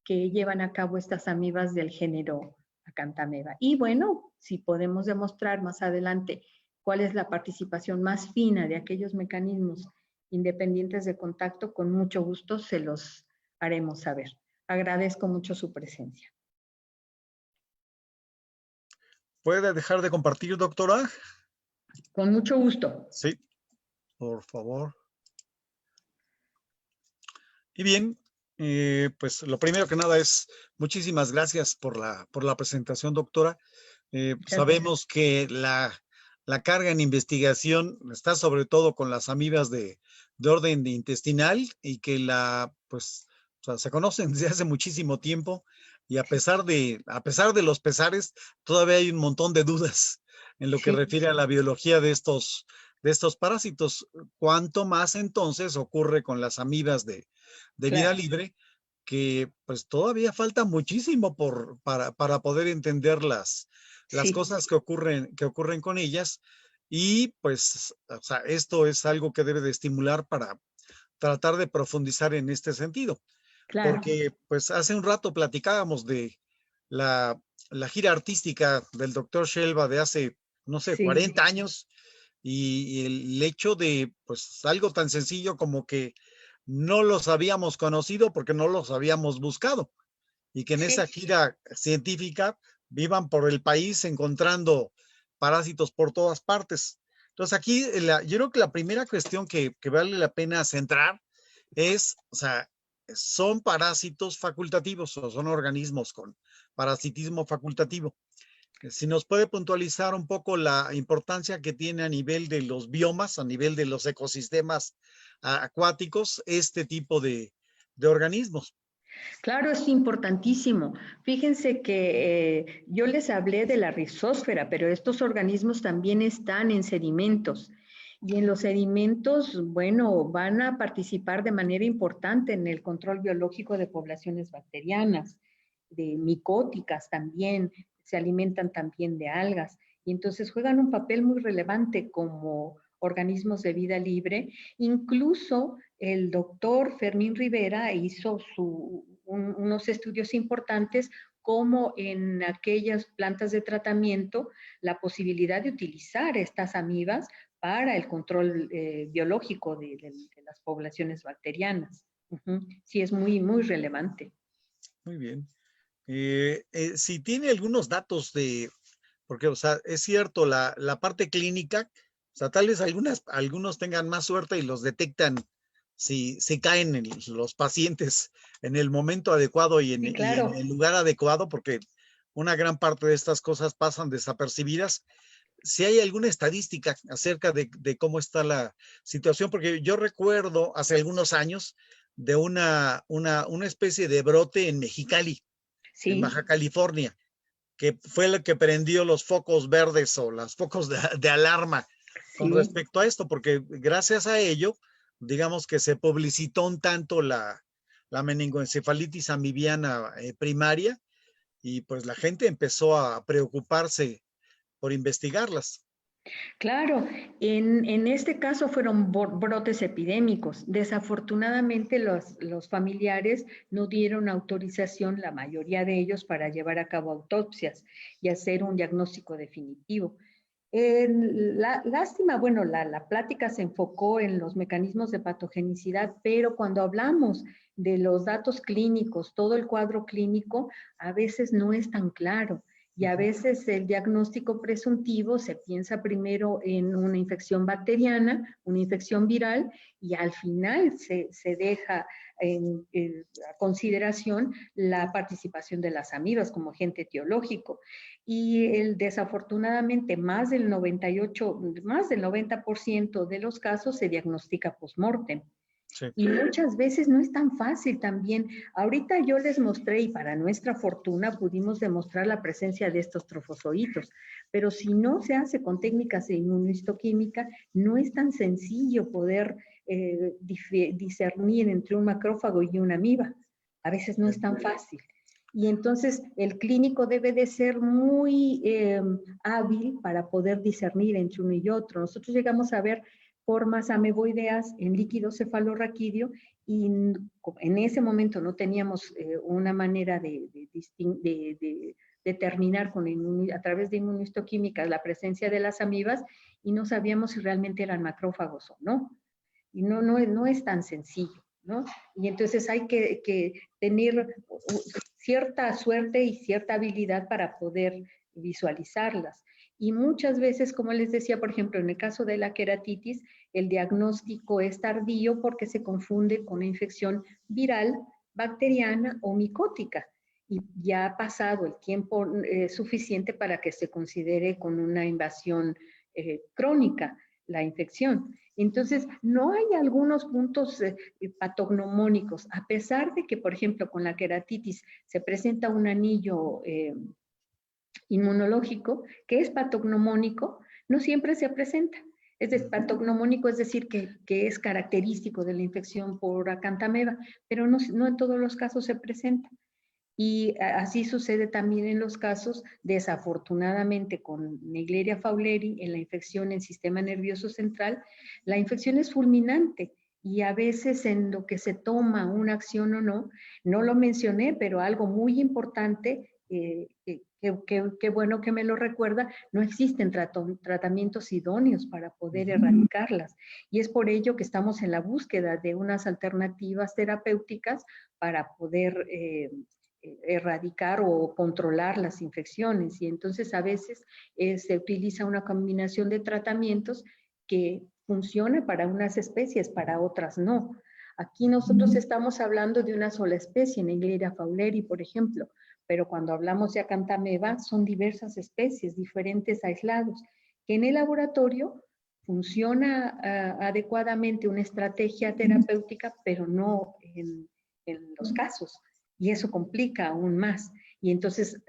que llevan a cabo estas amibas del género Acanthamoeba. Y bueno, si podemos demostrar más adelante cuál es la participación más fina de aquellos mecanismos independientes de contacto, con mucho gusto se los haremos saber. Agradezco mucho su presencia. ¿Puede dejar de compartir, doctora? Con mucho gusto. Sí, por favor. Y bien, pues lo primero que nada es muchísimas gracias por la presentación, doctora. Sabemos que la carga en investigación está sobre todo con las amibas de orden intestinal, y que pues, o sea, se conocen desde hace muchísimo tiempo, y a pesar de los pesares, todavía hay un montón de dudas en lo que refiere a la biología de estos parásitos. ¿Cuánto más entonces ocurre con las amibas de vida libre, que pues todavía falta muchísimo para poder entender las cosas que ocurren con ellas? Y pues, o sea, esto es algo que debe de estimular para tratar de profundizar en este sentido. Porque pues hace un rato platicábamos de la gira artística del doctor Shelba de hace, no sé, 40 años, y el hecho de pues algo tan sencillo como que no los habíamos conocido porque no los habíamos buscado, y que en esa gira científica vivan por el país encontrando parásitos por todas partes. Entonces aquí yo creo que la primera cuestión que vale la pena centrar es, o sea, son parásitos facultativos o son organismos con parasitismo facultativo. Si nos puede puntualizar un poco la importancia que tiene a nivel de los biomas, a nivel de los ecosistemas acuáticos, este tipo de organismos. Claro, es importantísimo. Fíjense que yo les hablé de la rizósfera, pero estos organismos también están en sedimentos. Y en los sedimentos, bueno, van a participar de manera importante en el control biológico de poblaciones bacterianas, de micóticas también, se alimentan también de algas. Y entonces juegan un papel muy relevante como organismos de vida libre. Incluso el doctor Fermín Rivera hizo unos estudios importantes como en aquellas plantas de tratamiento la posibilidad de utilizar estas amibas para el control biológico de las poblaciones bacterianas. Sí, es muy, muy relevante. Muy bien. Si tiene algunos datos porque, o sea, es cierto, la parte clínica, o sea, tal vez algunos tengan más suerte y los detectan si caen los pacientes en el momento adecuado y Sí, en claro. el lugar adecuado, porque una gran parte de estas cosas pasan desapercibidas. Si hay alguna estadística acerca de cómo está la situación, porque yo recuerdo hace algunos años de una especie de brote en Mexicali, en Sí, Baja California, que fue lo que prendió los focos verdes o los focos de alarma con sí. respecto a esto, porque gracias a ello, digamos que se publicitó un tanto la meningoencefalitis amibiana primaria y pues la gente empezó a preocuparse por investigarlas. Claro, en este caso fueron brotes epidémicos. Desafortunadamente los familiares no dieron autorización, la mayoría de ellos, para llevar a cabo autopsias y hacer un diagnóstico definitivo. Lástima, bueno, la plática se enfocó en los mecanismos de patogenicidad, pero cuando hablamos de los datos clínicos, todo el cuadro clínico, a veces no es tan claro. Y a veces el diagnóstico presuntivo se piensa primero en una infección bacteriana, una infección viral, y al final se deja a consideración la participación de las amibas como agente etiológico. Y desafortunadamente más del 90% de los casos se diagnostica post-mortem. Sí. Y muchas veces no es tan fácil también. Ahorita yo les mostré, y para nuestra fortuna pudimos demostrar la presencia de estos trofozoitos, pero si no se hace con técnicas de inmunohistoquímica, no es tan sencillo poder discernir entre un macrófago y una amiba. A veces no es tan fácil. Y entonces el clínico debe de ser muy hábil para poder discernir entre uno y otro. Nosotros llegamos a ver formas ameboideas en líquido cefalorraquídeo y en ese momento no teníamos una manera de determinar a través de inmunohistoquímica la presencia de las amibas y no sabíamos si realmente eran macrófagos o no. Y no es tan sencillo, ¿no? Y entonces hay que tener cierta suerte y cierta habilidad para poder visualizarlas. Y muchas veces, como les decía, por ejemplo, en el caso de la queratitis, el diagnóstico es tardío porque se confunde con una infección viral, bacteriana o micótica. Y ya ha pasado el tiempo suficiente para que se considere con una invasión crónica la infección. Entonces, no hay algunos puntos patognomónicos, a pesar de que, por ejemplo, con la queratitis se presenta un anillo inmunológico que es patognomónico, no siempre se presenta. Es decir, patognomónico es decir que es característico de la infección por acantameba, pero no en todos los casos se presenta. Y así sucede también en los casos, desafortunadamente, con Naegleria fowleri, en la infección en sistema nervioso central. La infección es fulminante y a veces en lo que se toma una acción o no lo mencioné, pero algo muy importante, qué bueno que me lo recuerda, no existen tratamientos idóneos para poder erradicarlas. Y es por ello que estamos en la búsqueda de unas alternativas terapéuticas para poder erradicar o controlar las infecciones. Y entonces a veces se utiliza una combinación de tratamientos que funciona para unas especies, para otras no. Aquí nosotros estamos hablando de una sola especie, Naegleria fowleri, por ejemplo, pero cuando hablamos de acantameba son diversas especies, diferentes aislados, que en el laboratorio funciona adecuadamente una estrategia terapéutica, pero no en los casos. Y eso complica aún más. Y entonces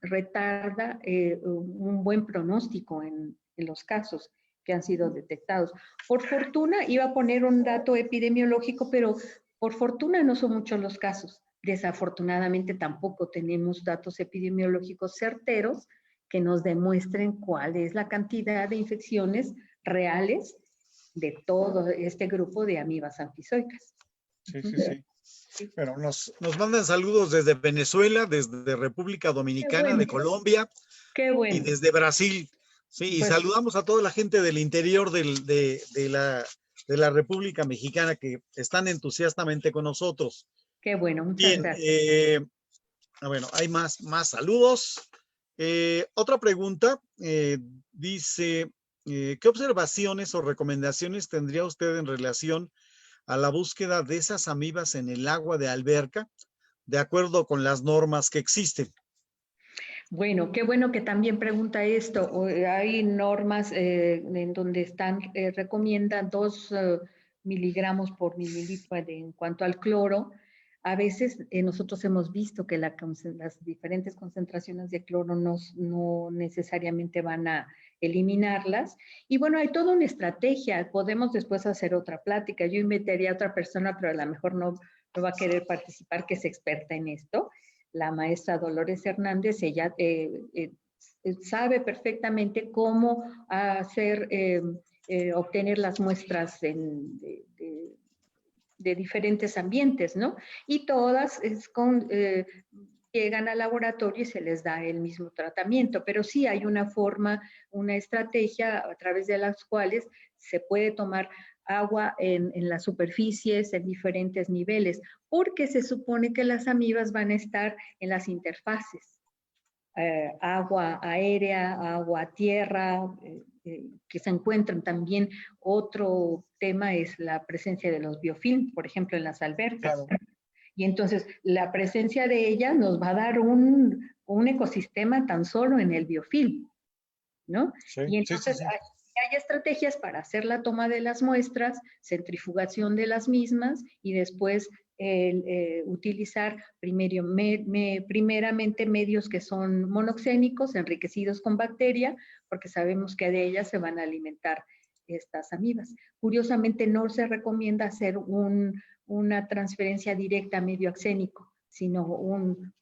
retarda un buen pronóstico en los casos que han sido detectados. Por fortuna, iba a poner un dato epidemiológico, pero por fortuna no son muchos los casos. Desafortunadamente tampoco tenemos datos epidemiológicos certeros que nos demuestren cuál es la cantidad de infecciones reales de todo este grupo de amibas anfizoicas. Sí, sí, sí. Bueno, nos mandan saludos desde Venezuela, desde República Dominicana, bueno, de Colombia qué y bueno. desde Brasil. Sí, y Pues, saludamos a toda la gente del interior de la República Mexicana que están entusiastamente con nosotros. qué bueno, muchas Bien, gracias. bueno, hay más saludos. Otra pregunta, dice, ¿qué observaciones o recomendaciones tendría usted en relación a la búsqueda de esas amibas en el agua de alberca, de acuerdo con las normas que existen? Bueno, qué bueno que también pregunta esto. Hay normas en donde recomiendan 2 miligramos por mililitro en cuanto al cloro. A veces nosotros hemos visto que las diferentes concentraciones de cloro no necesariamente van a eliminarlas. Y bueno, hay toda una estrategia. Podemos después hacer otra plática. Yo invitaría a otra persona, pero a lo mejor no va a querer participar, que es experta en esto, la maestra Dolores Hernández. Ella sabe perfectamente cómo obtener las muestras de diferentes ambientes, ¿no? Y todas llegan al laboratorio y se les da el mismo tratamiento, pero sí hay una forma, una estrategia a través de las cuales se puede tomar agua en las superficies en diferentes niveles, porque se supone que las amibas van a estar en las interfaces, agua aérea, agua tierra, que se encuentran también. Otro tema es la presencia de los biofilm, por ejemplo, en las albercas. Claro. Y entonces la presencia de ellas nos va a dar un ecosistema tan solo en el biofilm, ¿no? Sí, Y sí, sí, entonces sí. hay estrategias para hacer la toma de las muestras, centrifugación de las mismas y después utilizar primeramente medios que son monoxénicos, enriquecidos con bacteria, porque sabemos que de ellas se van a alimentar estas amibas. Curiosamente, no se recomienda hacer una transferencia directa a medio axénico, sino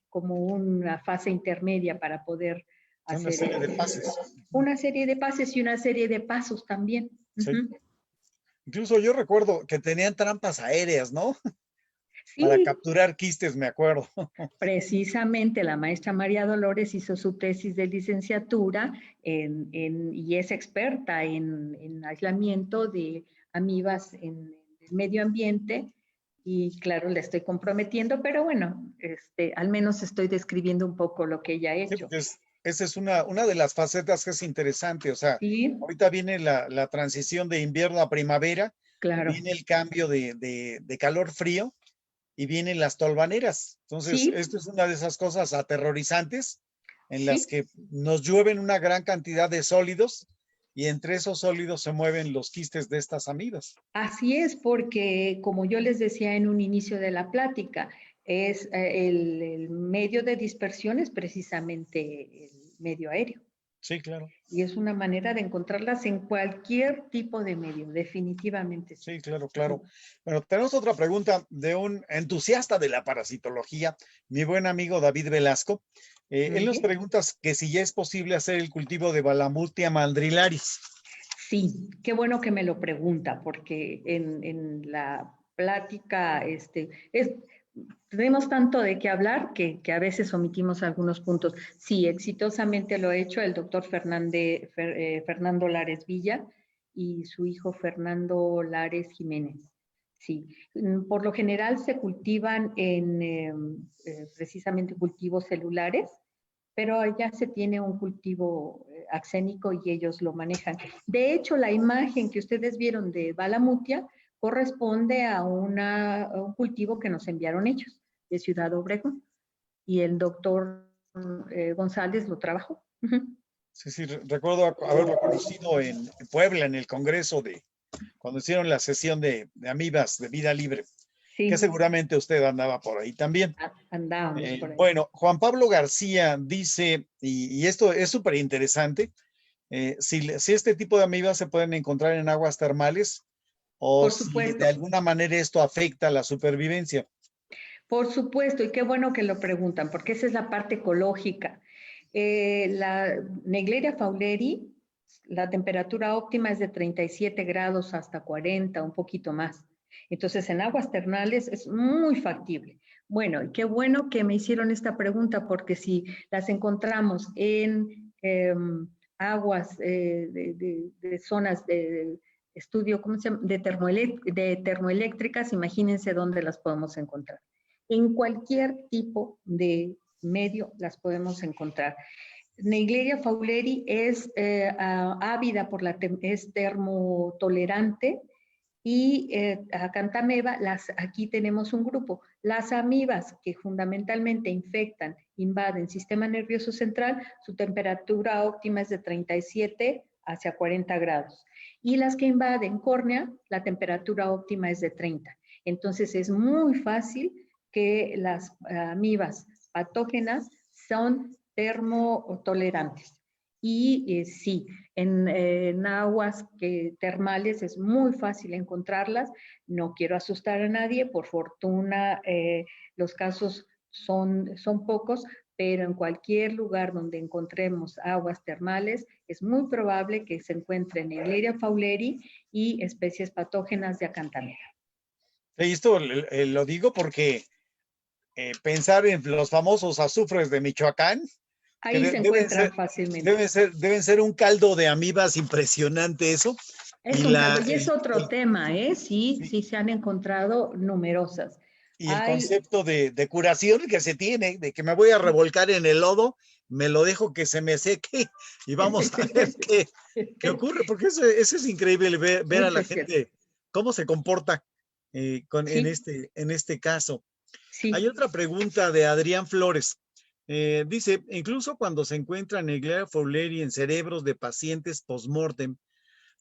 como una fase intermedia para poder Una hacer serie de pases. una serie de pases y una serie de pasos también. Sí. Incluso yo recuerdo que tenían trampas aéreas, ¿no? Para Sí, capturar quistes, me acuerdo. precisamente la maestra María Dolores hizo su tesis de licenciatura y es experta en aislamiento de amibas en el medio ambiente. Y claro, le estoy comprometiendo, pero bueno, al menos estoy describiendo un poco lo que ella ha Sí, hecho. porque esa es una de las facetas que es interesante. O sea, Sí, ahorita viene la transición de invierno a primavera, claro. viene el cambio de calor-frío y vienen las tolvaneras. Entonces, Sí, esto es una de esas cosas aterrorizantes en las sí. que nos llueven una gran cantidad de sólidos y entre esos sólidos se mueven los quistes de estas amibas. Así es, porque como yo les decía en un inicio de la plática, el medio de dispersión es precisamente el medio aéreo. Sí, claro. Y es una manera de encontrarlas en cualquier tipo de medio, definitivamente sí. Sí, claro, claro. Bueno, tenemos otra pregunta de un entusiasta de la parasitología, mi buen amigo David Velasco. Él Muy nos bien. pregunta que si ya es posible hacer el cultivo de Balamutia mandrilaris. Sí, qué bueno que me lo pregunta, porque en la plática tenemos tanto de qué hablar que a veces omitimos algunos puntos. Sí, exitosamente lo ha hecho el doctor Fernando Lares Villa y su hijo Fernando Lares Jiménez. Sí, por lo general se cultivan precisamente cultivos celulares, pero ya se tiene un cultivo axénico y ellos lo manejan. De hecho, la imagen que ustedes vieron de Balamutia corresponde a un cultivo que nos enviaron ellos de Ciudad Obregón y el doctor González lo trabajó. Sí, sí, recuerdo haberlo conocido en Puebla, en el Congreso cuando hicieron la sesión de amibas de vida libre, que Sí, seguramente usted andaba por ahí también. andábamos por ahí. Bueno, Juan Pablo García dice, y esto es súper interesante, si este tipo de amibas se pueden encontrar en aguas termales o Por si de supuesto, alguna manera esto afecta la supervivencia. por supuesto, y qué bueno que lo preguntan, porque esa es la parte ecológica. La Negleria fauleri la temperatura óptima es de 37 grados hasta 40, un poquito más. Entonces, en aguas termales es muy factible. Bueno, y qué bueno que me hicieron esta pregunta, porque si las encontramos en aguas de zonas de estudio, ¿cómo se llama? De termoeléctricas, imagínense dónde las podemos encontrar. En cualquier tipo de medio las podemos encontrar. Naegleria fowleri es ávida es termotolerante, y Acanthamoeba, aquí tenemos un grupo. Las amibas que fundamentalmente infectan, invaden el sistema nervioso central, su temperatura óptima es de 37 hacia 40 grados. Y las que invaden córnea, la temperatura óptima es de 30. Entonces es muy fácil que las amibas patógenas son termotolerantes. Y sí, en aguas termales es muy fácil encontrarlas. No quiero asustar a nadie, por fortuna los casos son pocos, pero en cualquier lugar donde encontremos aguas termales es muy probable que se encuentren Naegleria fowleri y especies patógenas de Acanthamoeba. Sí, esto lo digo porque pensar en los famosos azufres de Michoacán, que Ahí se encuentran fácilmente. deben ser un caldo de amibas impresionante eso. Es un caldo, y es otro tema, ¿eh? Sí, sí se han encontrado numerosas. Y el concepto de curación que se tiene, de que me voy a revolcar en el lodo, me lo dejo que se me seque y vamos a ver qué ocurre, porque eso es increíble ver a la gente cómo se comporta sí. en este caso. Sí. Hay otra pregunta de Adrián Flores. Dice, incluso cuando se encuentra Naegleria fowleri en cerebros de pacientes post-mortem,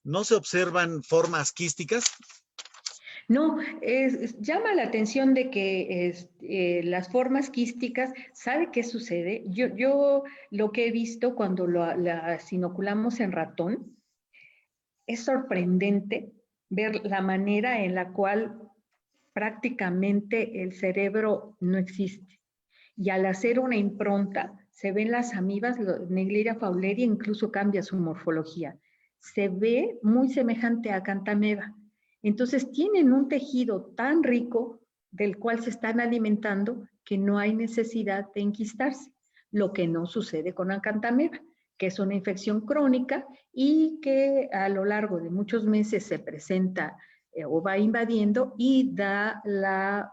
¿no se observan formas quísticas? No, llama la atención de que las formas quísticas, ¿sabe qué sucede? Yo lo que he visto cuando las inoculamos en ratón, es sorprendente ver la manera en la cual prácticamente el cerebro no existe. Y al hacer una impronta, se ven las amibas, Naegleria fowleri incluso cambia su morfología. Se ve muy semejante a Acanthamoeba. Entonces tienen un tejido tan rico del cual se están alimentando que no hay necesidad de enquistarse, lo que no sucede con Acanthamoeba, que es una infección crónica y que a lo largo de muchos meses se presenta o va invadiendo y da la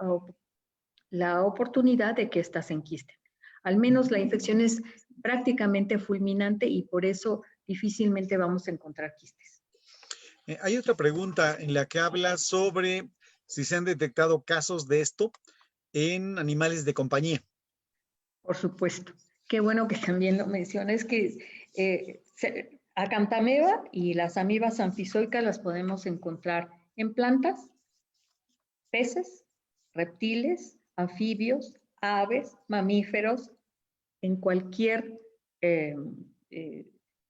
oportunidad de que éstas se enquisten. Al menos la infección es prácticamente fulminante y por eso difícilmente vamos a encontrar quistes. Hay otra pregunta en la que habla sobre si se han detectado casos de esto en animales de compañía. Por supuesto. Qué bueno que también lo mencionas, que Acanthamoeba y las amibas anfizoicas las podemos encontrar en plantas, peces, reptiles, anfibios, aves, mamíferos, en cualquier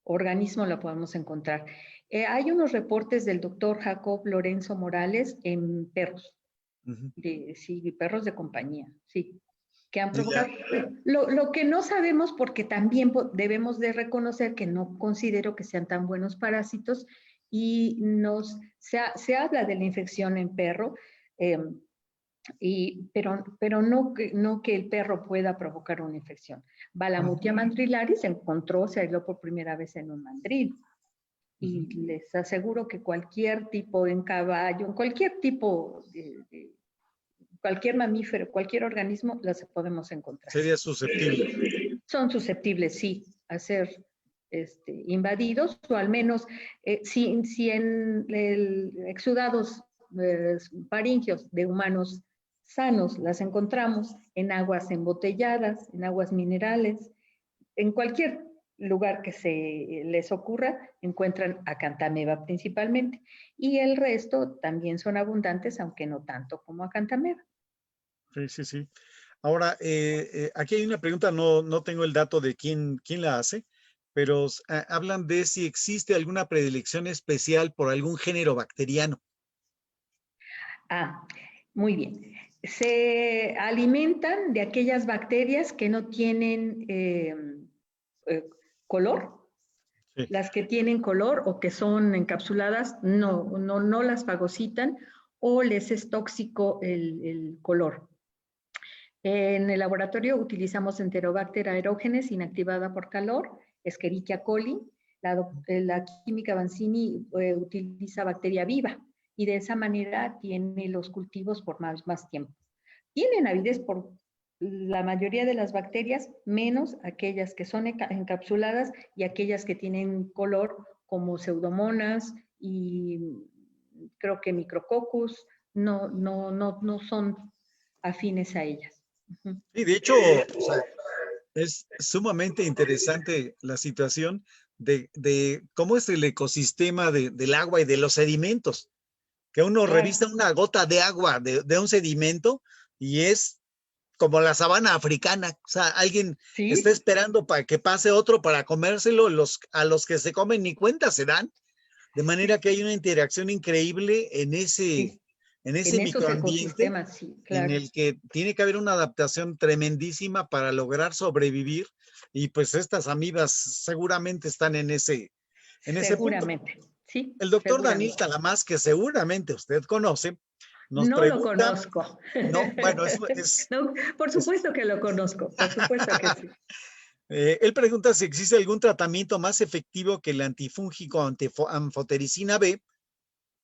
organismo la podemos encontrar. Hay unos reportes del doctor Jacob Lorenzo Morales en perros, sí, perros de compañía, sí, que han provocado. Lo que no sabemos, porque también debemos de reconocer que no considero que sean tan buenos parásitos, y se habla de la infección en perro, pero no que el perro pueda provocar una infección. Balamutia mandrillaris se aisló por primera vez en un mandril. Y les aseguro que cualquier tipo en caballo, cualquier tipo cualquier mamífero, cualquier organismo, las podemos encontrar. ¿Sería susceptible? Son susceptibles, sí, a ser invadidos, o al menos si en exudados faringios de humanos sanos las encontramos en aguas embotelladas, en aguas minerales, en cualquier lugar que se les ocurra, encuentran Acanthamoeba principalmente. Y el resto también son abundantes, aunque no tanto como Acanthamoeba. Sí, sí, sí. Ahora, aquí hay una pregunta, no tengo el dato de quién la hace, pero hablan de si existe alguna predilección especial por algún género bacteriano. Muy bien. Se alimentan de aquellas bacterias que no tienen color, Sí. Las que tienen color o que son encapsuladas no las fagocitan o les es tóxico el color. En el laboratorio utilizamos Enterobacter aerogenes inactivada por calor, Escherichia coli. La química Banzini utiliza bacteria viva y de esa manera tiene los cultivos por más tiempo. Tienen avidez por la mayoría de las bacterias, menos aquellas que son encapsuladas y aquellas que tienen color como Pseudomonas y creo que Micrococcus no son afines a ellas. Y de hecho, o sea, es sumamente interesante la situación de cómo es el ecosistema del agua y de los sedimentos, que uno Claro. revisa una gota de agua de un sedimento y es como la sabana africana. O sea, alguien ¿Sí? está esperando para que pase otro para comérselo, a los que se comen ni cuenta se dan, de manera que hay una interacción increíble Sí. en ese En esos microambiente ecosistemas, sí, en claro. el que tiene que haber una adaptación tremendísima para lograr sobrevivir y pues estas amibas seguramente están en ese punto. Seguramente, sí, El doctor Daniel seguramente. Talamás, que seguramente usted conoce, nos No lo pregunta, conozco. no, bueno, No, por es supuesto que lo conozco, por supuesto que sí. él pregunta si existe algún tratamiento más efectivo que el antifúngico anfotericina B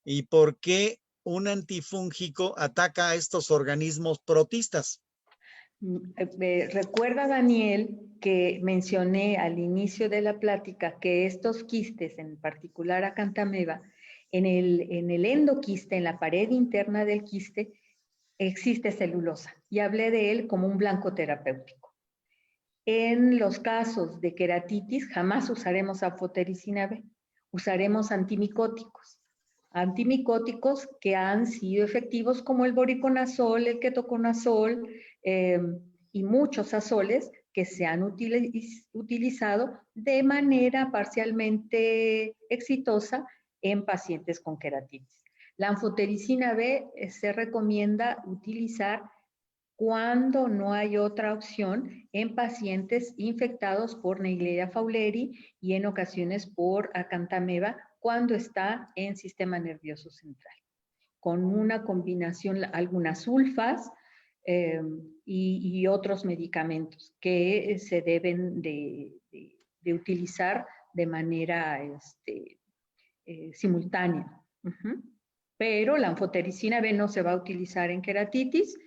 y por qué un antifúngico ataca a estos organismos protistas. Recuerda, Daniel, que mencioné al inicio de la plática que estos quistes, en particular acantameba, en el endoquiste, en la pared interna del quiste, existe celulosa y hablé de él como un blanco terapéutico. En los casos de queratitis jamás usaremos anfotericina B, usaremos antimicóticos. Antimicóticos que han sido efectivos como el voriconazol, el ketoconazol y muchos azoles que se han utilizado de manera parcialmente exitosa en pacientes con queratitis. La anfotericina B se recomienda utilizar cuando no hay otra opción en pacientes infectados por Naegleria fowleri y en ocasiones por acantameba cuando está en sistema nervioso central, con una combinación, algunas sulfas y otros medicamentos que se deben de utilizar de manera simultánea. Pero la anfotericina B no se va a utilizar en queratitis.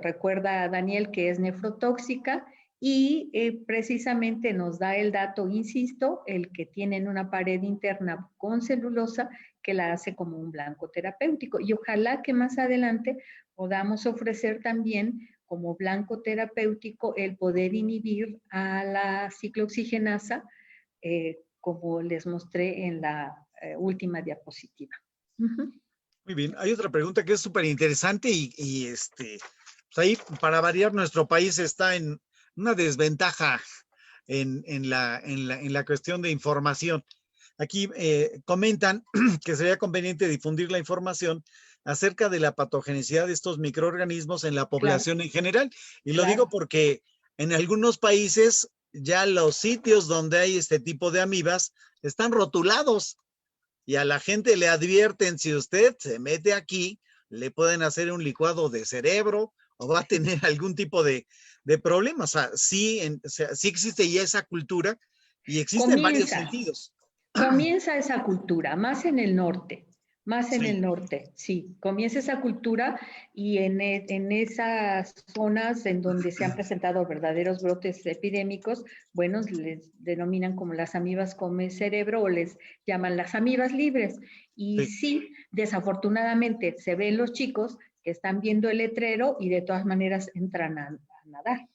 Recuerda, Daniel, que es nefrotóxica y precisamente nos da el dato, insisto, el que tienen una pared interna con celulosa que la hace como un blanco terapéutico. Y ojalá que más adelante podamos ofrecer también como blanco terapéutico el poder inhibir a la ciclooxigenasa, como les mostré en la última diapositiva. Muy bien, hay otra pregunta que es súper interesante pues ahí para variar nuestro país está en una desventaja en la cuestión de información. Aquí comentan que sería conveniente difundir la información acerca de la patogenicidad de estos microorganismos en la población Claro, en general. Y lo digo claro. porque en algunos países ya los sitios donde hay este tipo de amibas están rotulados y a la gente le advierten, si usted se mete aquí, le pueden hacer un licuado de cerebro o va a tener algún tipo de problema. O sea, sí existe ya esa cultura y existe en varios Comienza, sentidos. comienza esa cultura, más en el Sí, norte, sí, comienza esa cultura y en esas zonas en donde se han presentado verdaderos brotes epidémicos, bueno, les denominan como las amibas come cerebro o les llaman las amibas libres. Y sí, sí, desafortunadamente se ven los chicos que están viendo el letrero y de todas maneras entran a nadar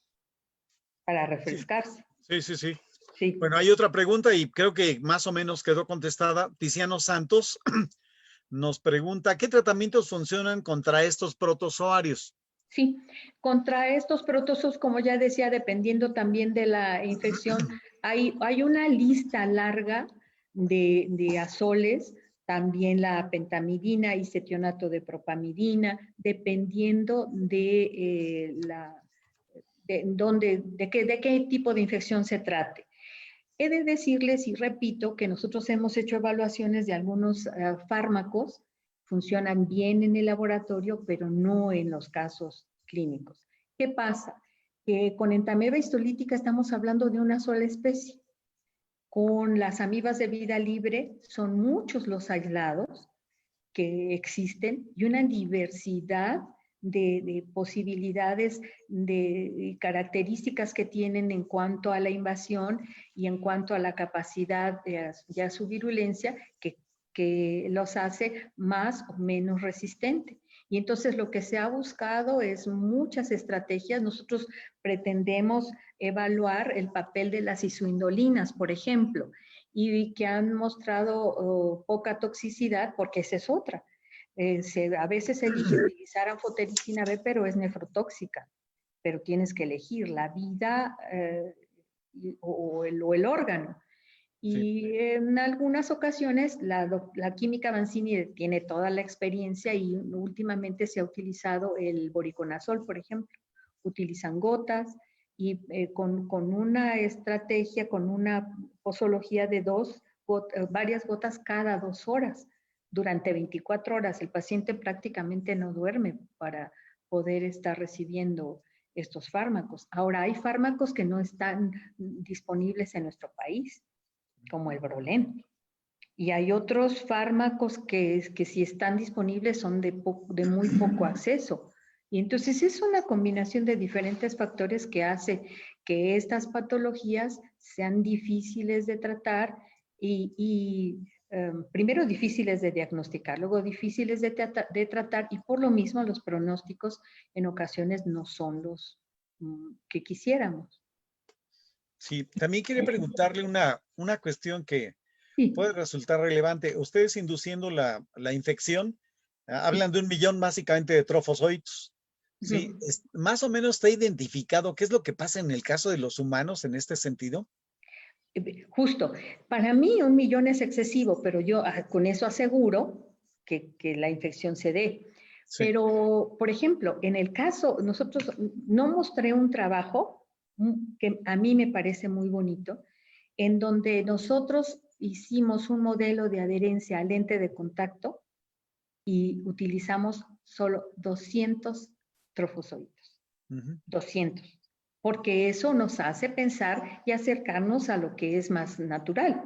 para sí, refrescarse. sí, sí, sí. Sí. Bueno, hay otra pregunta y creo que más o menos quedó contestada. Tiziano Santos nos pregunta, ¿qué tratamientos funcionan contra estos protozoarios? Sí, contra estos protozoos, como ya decía, dependiendo también de la infección, hay una lista larga de azoles, también la pentamidina y cetionato de propamidina, dependiendo de qué tipo de infección se trate. He de decirles y repito que nosotros hemos hecho evaluaciones de algunos fármacos, funcionan bien en el laboratorio, pero no en los casos clínicos. ¿Qué pasa? Que con entameba histolítica estamos hablando de una sola especie. Con las amibas de vida libre son muchos los aislados que existen y una diversidad de posibilidades, de características que tienen en cuanto a la invasión y en cuanto a la capacidad y a su virulencia que los hace más o menos resistentes. Y entonces lo que se ha buscado es muchas estrategias. Nosotros pretendemos evaluar el papel de las isoindolinas, por ejemplo, y que han mostrado poca toxicidad, porque esa es otra. A veces se elige utilizar anfotericina B, pero es nefrotóxica, pero tienes que elegir la vida o el órgano. Y sí, en algunas ocasiones la química Avanzini tiene toda la experiencia y últimamente se ha utilizado el voriconazol, por ejemplo. Utilizan gotas y con una estrategia, con una posología de varias gotas cada 2 horas. Durante 24 horas el paciente prácticamente no duerme para poder estar recibiendo estos fármacos. Ahora, hay fármacos que no están disponibles en nuestro país, como el Brolén. Y hay otros fármacos que si están disponibles son de muy poco acceso. Y entonces es una combinación de diferentes factores que hace que estas patologías sean difíciles de tratar primero difíciles de diagnosticar, luego difíciles de tratar y por lo mismo los pronósticos en ocasiones no son los que quisiéramos. Sí, también quería preguntarle una cuestión que Sí. puede resultar relevante. Ustedes induciendo la infección, hablan de 1 millón básicamente de trofozoitos. ¿Sí? ¿Más o menos está identificado qué es lo que pasa en el caso de los humanos en este sentido? Justo, para mí 1 millón es excesivo, pero yo con eso aseguro que la infección se dé. Sí. Pero, por ejemplo, en el caso, nosotros no mostré un trabajo que a mí me parece muy bonito, en donde nosotros hicimos un modelo de adherencia al lente de contacto y utilizamos solo 200 trofozoitos. 200. Porque eso nos hace pensar y acercarnos a lo que es más natural.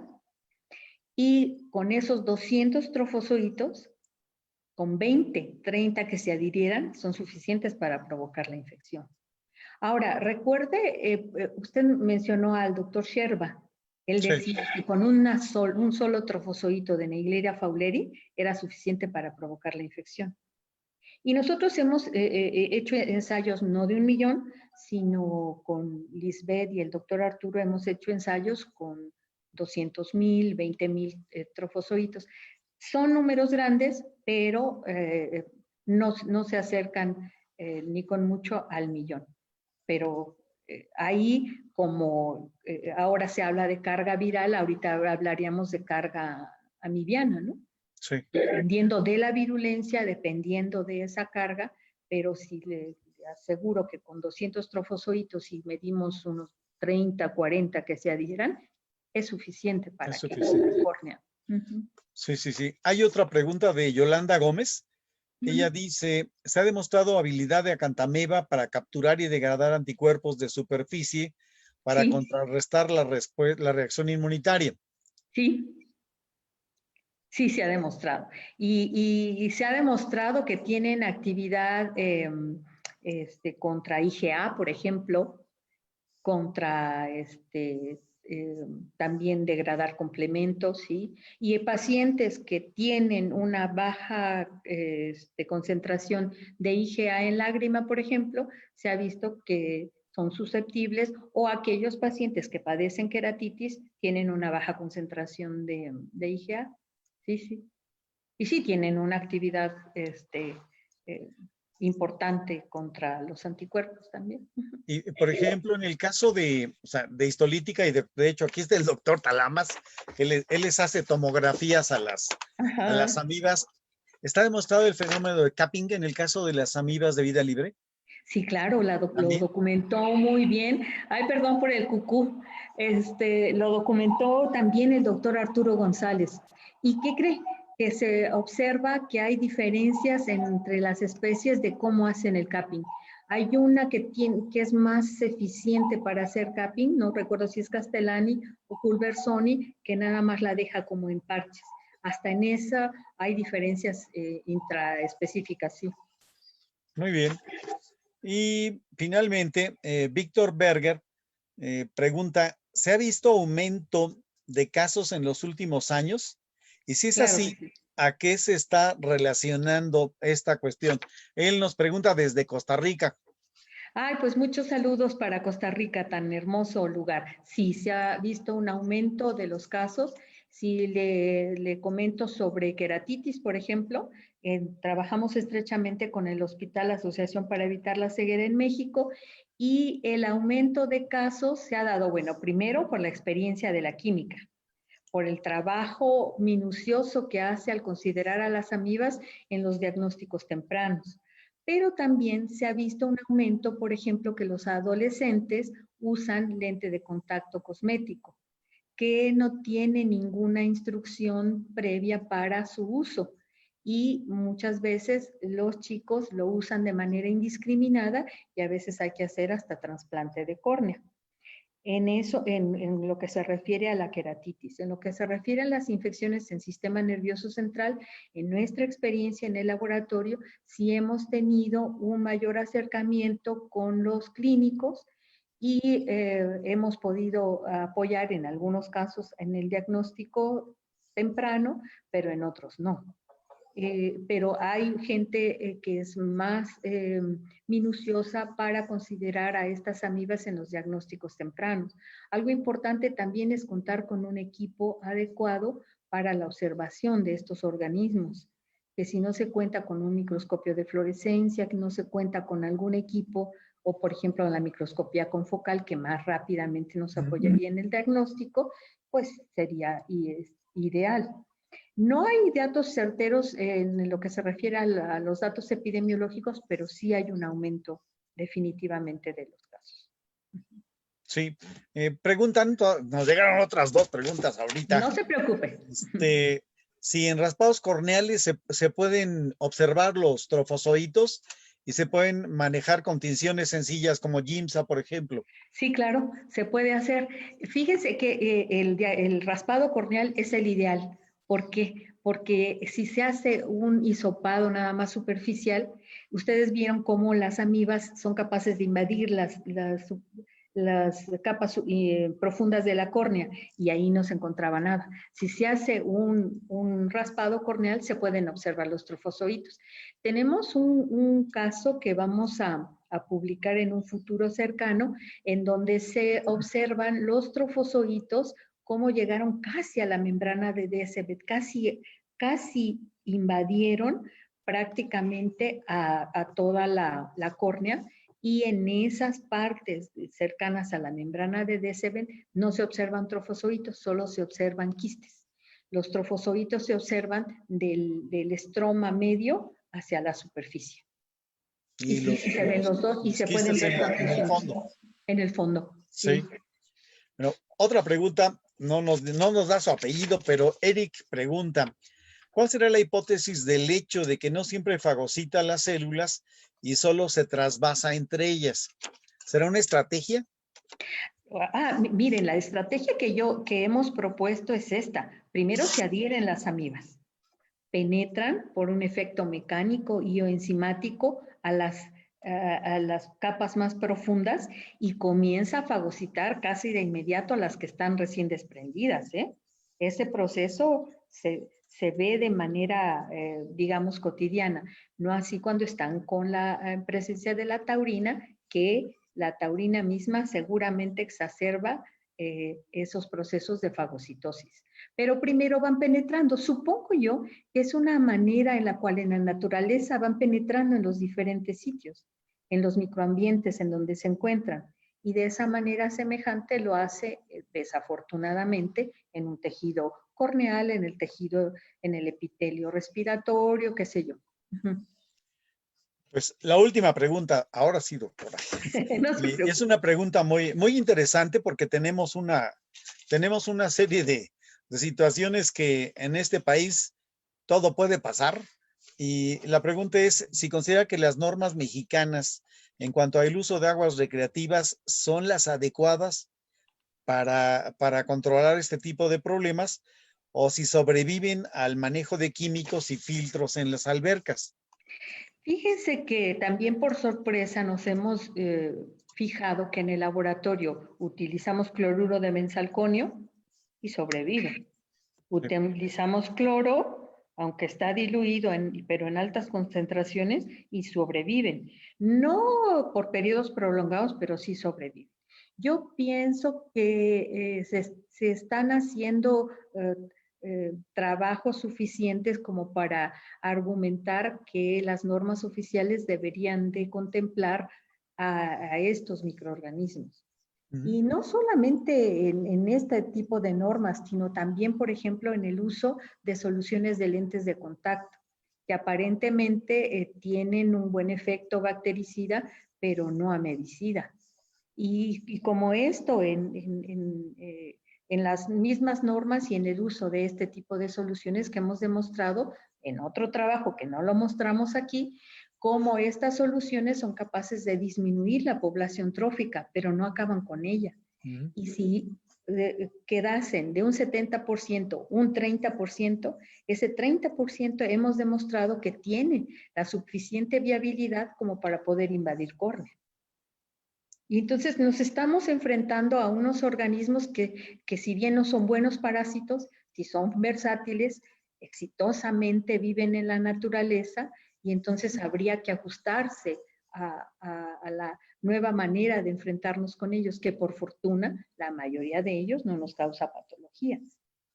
Y con esos 200 trofozoitos, con 20, 30 que se adhirieran, son suficientes para provocar la infección. Ahora, recuerde, usted mencionó al doctor Sherba. Él decía que con un solo trofozoito de Naegleria fowleri era suficiente para provocar la infección. Y nosotros hemos hecho ensayos no de 1 millón, sino con Lisbeth y el doctor Arturo hemos hecho ensayos con 200,000, 20,000 trofozoitos. Son números grandes, pero no se acercan ni con mucho al millón. Pero ahí, como ahora se habla de carga viral, ahorita hablaríamos de carga amibiana, ¿no? Sí. Dependiendo de la virulencia, dependiendo de esa carga, pero sí le aseguro que con 200 trofozoitos y medimos unos 30, 40 que se adhieran, es suficiente para que la córnea. Sí, sí, sí. Hay otra pregunta de Yolanda Gómez. Ella dice, ¿se ha demostrado habilidad de acantameba para capturar y degradar anticuerpos de superficie para contrarrestar la reacción inmunitaria? Sí. Sí, se ha demostrado. Y se ha demostrado que tienen actividad contra IgA, por ejemplo, contra también degradar complementos, ¿sí? Y pacientes que tienen una baja concentración de IgA en lágrima, por ejemplo, se ha visto que son susceptibles, o aquellos pacientes que padecen queratitis tienen una baja concentración de IgA. Sí, sí. Y sí tienen una actividad importante contra los anticuerpos también. Y, por ejemplo, en el caso de histolítica, y de hecho aquí está el doctor Talamas, él les hace tomografías a las amibas. ¿Está demostrado el fenómeno de capping en el caso de las amibas de vida libre? Sí, claro, lo También. documentó muy bien. Ay, perdón por el cucú. Lo documentó también el doctor Arturo González. ¿Y qué cree? Que se observa que hay diferencias entre las especies de cómo hacen el capping. Hay una que es más eficiente para hacer capping, no recuerdo si es Castellani o Culversoni, que nada más la deja como en parches. Hasta en esa hay diferencias intraespecíficas, sí. Muy bien. Y finalmente, Víctor Berger pregunta, ¿se ha visto aumento de casos en los últimos años? Y si es Claro que así, sí. ¿a qué se está relacionando esta cuestión? Él nos pregunta desde Costa Rica. Ay, pues muchos saludos para Costa Rica, tan hermoso lugar. Sí, se ha visto un aumento de los casos. Si le comento sobre queratitis, por ejemplo, trabajamos estrechamente con el Hospital Asociación para Evitar la Ceguera en México y el aumento de casos se ha dado, bueno, primero por la experiencia de la química, por el trabajo minucioso que hace al considerar a las amibas en los diagnósticos tempranos. Pero también se ha visto un aumento, por ejemplo, que los adolescentes usan lente de contacto cosmético, que no tiene ninguna instrucción previa para su uso. Y muchas veces los chicos lo usan de manera indiscriminada y a veces hay que hacer hasta trasplante de córnea. En eso, en lo que se refiere a la queratitis. En lo que se refiere a las infecciones en sistema nervioso central, en nuestra experiencia en el laboratorio, sí hemos tenido un mayor acercamiento con los clínicos y hemos podido apoyar en algunos casos en el diagnóstico temprano, pero en otros no. Pero hay gente que es más minuciosa para considerar a estas amibas en los diagnósticos tempranos. Algo importante también es contar con un equipo adecuado para la observación de estos organismos, que si no se cuenta con un microscopio de fluorescencia, que no se cuenta con algún equipo, o por ejemplo la microscopía confocal, que más rápidamente nos apoyaría en el diagnóstico, pues sería ideal. No hay datos certeros en lo que se refiere a los datos epidemiológicos, pero sí hay un aumento definitivamente de los casos. Sí, preguntan, nos llegaron otras dos preguntas ahorita. No se preocupe. Si en raspados corneales se pueden observar los trofozoitos y se pueden manejar con tinciones sencillas como GIMSA, por ejemplo. Sí, claro, se puede hacer. Fíjense que el raspado corneal es el ideal. ¿Por qué? Porque si se hace un hisopado nada más superficial, ustedes vieron cómo las amibas son capaces de invadir las capas profundas de la córnea y ahí no se encontraba nada. Si se hace un raspado corneal, se pueden observar los trofozoitos. Tenemos un caso que vamos a publicar en un futuro cercano, en donde se observan los trofozoitos, cómo llegaron casi a la membrana de Decebet, casi invadieron prácticamente a toda la córnea, y en esas partes cercanas a la membrana de Decebet no se observan trofozoitos, solo se observan quistes. Los trofozoitos se observan del estroma medio hacia la superficie. Y Y sí, se ven los dos y los se pueden quistes ver en el transfusiones fondo. en el fondo. Sí. Sí. Bueno, otra pregunta, no nos da su apellido, pero Eric pregunta, ¿cuál será la hipótesis del hecho de que no siempre fagocita las células y solo se trasvasa entre ellas? ¿Será una estrategia? Miren, la estrategia que hemos propuesto es esta. Primero se adhieren las amibas, penetran por un efecto mecánico y o enzimático a las capas más profundas y comienza a fagocitar casi de inmediato a las que están recién desprendidas, ¿eh? Ese proceso se ve de manera, digamos, cotidiana, no así cuando están con la presencia de la taurina, que la taurina misma seguramente exacerba esos procesos de fagocitosis. Pero primero van penetrando. Supongo yo que es una manera en la cual en la naturaleza van penetrando en los diferentes sitios, en los microambientes en donde se encuentran. Y de esa manera semejante lo hace, desafortunadamente, en un tejido corneal, en el tejido, en el epitelio respiratorio, qué sé yo. Pues la última pregunta, ahora sí, doctora. No se Y es preocupe. una pregunta muy, muy interesante porque tenemos una serie de situaciones que en este país todo puede pasar. Y la pregunta es si considera que las normas mexicanas en cuanto al uso de aguas recreativas son las adecuadas para controlar este tipo de problemas o si sobreviven al manejo de químicos y filtros en las albercas. Fíjense que también por sorpresa nos hemos fijado que en el laboratorio utilizamos cloruro de benzalconio y sobrevive. Utilizamos cloro, aunque está diluido, pero en altas concentraciones y sobreviven. No por periodos prolongados, pero sí sobreviven. Yo pienso que se están haciendo trabajos suficientes como para argumentar que las normas oficiales deberían de contemplar a estos microorganismos. Ujú. Y no solamente en este tipo de normas, sino también, por ejemplo, en el uso de soluciones de lentes de contacto, que aparentemente tienen un buen efecto bactericida, pero no amedicida. Y como esto en las mismas normas y en el uso de este tipo de soluciones que hemos demostrado en otro trabajo que no lo mostramos aquí, cómo estas soluciones son capaces de disminuir la población trófica, pero no acaban con ella. Ujú. Y si quedasen de un 70%, un 30%, ese 30% hemos demostrado que tiene la suficiente viabilidad como para poder invadir córnea. Y entonces nos estamos enfrentando a unos organismos que si bien no son buenos parásitos, si son versátiles, exitosamente viven en la naturaleza y entonces habría que ajustarse a la nueva manera de enfrentarnos con ellos, que por fortuna la mayoría de ellos no nos causa patologías.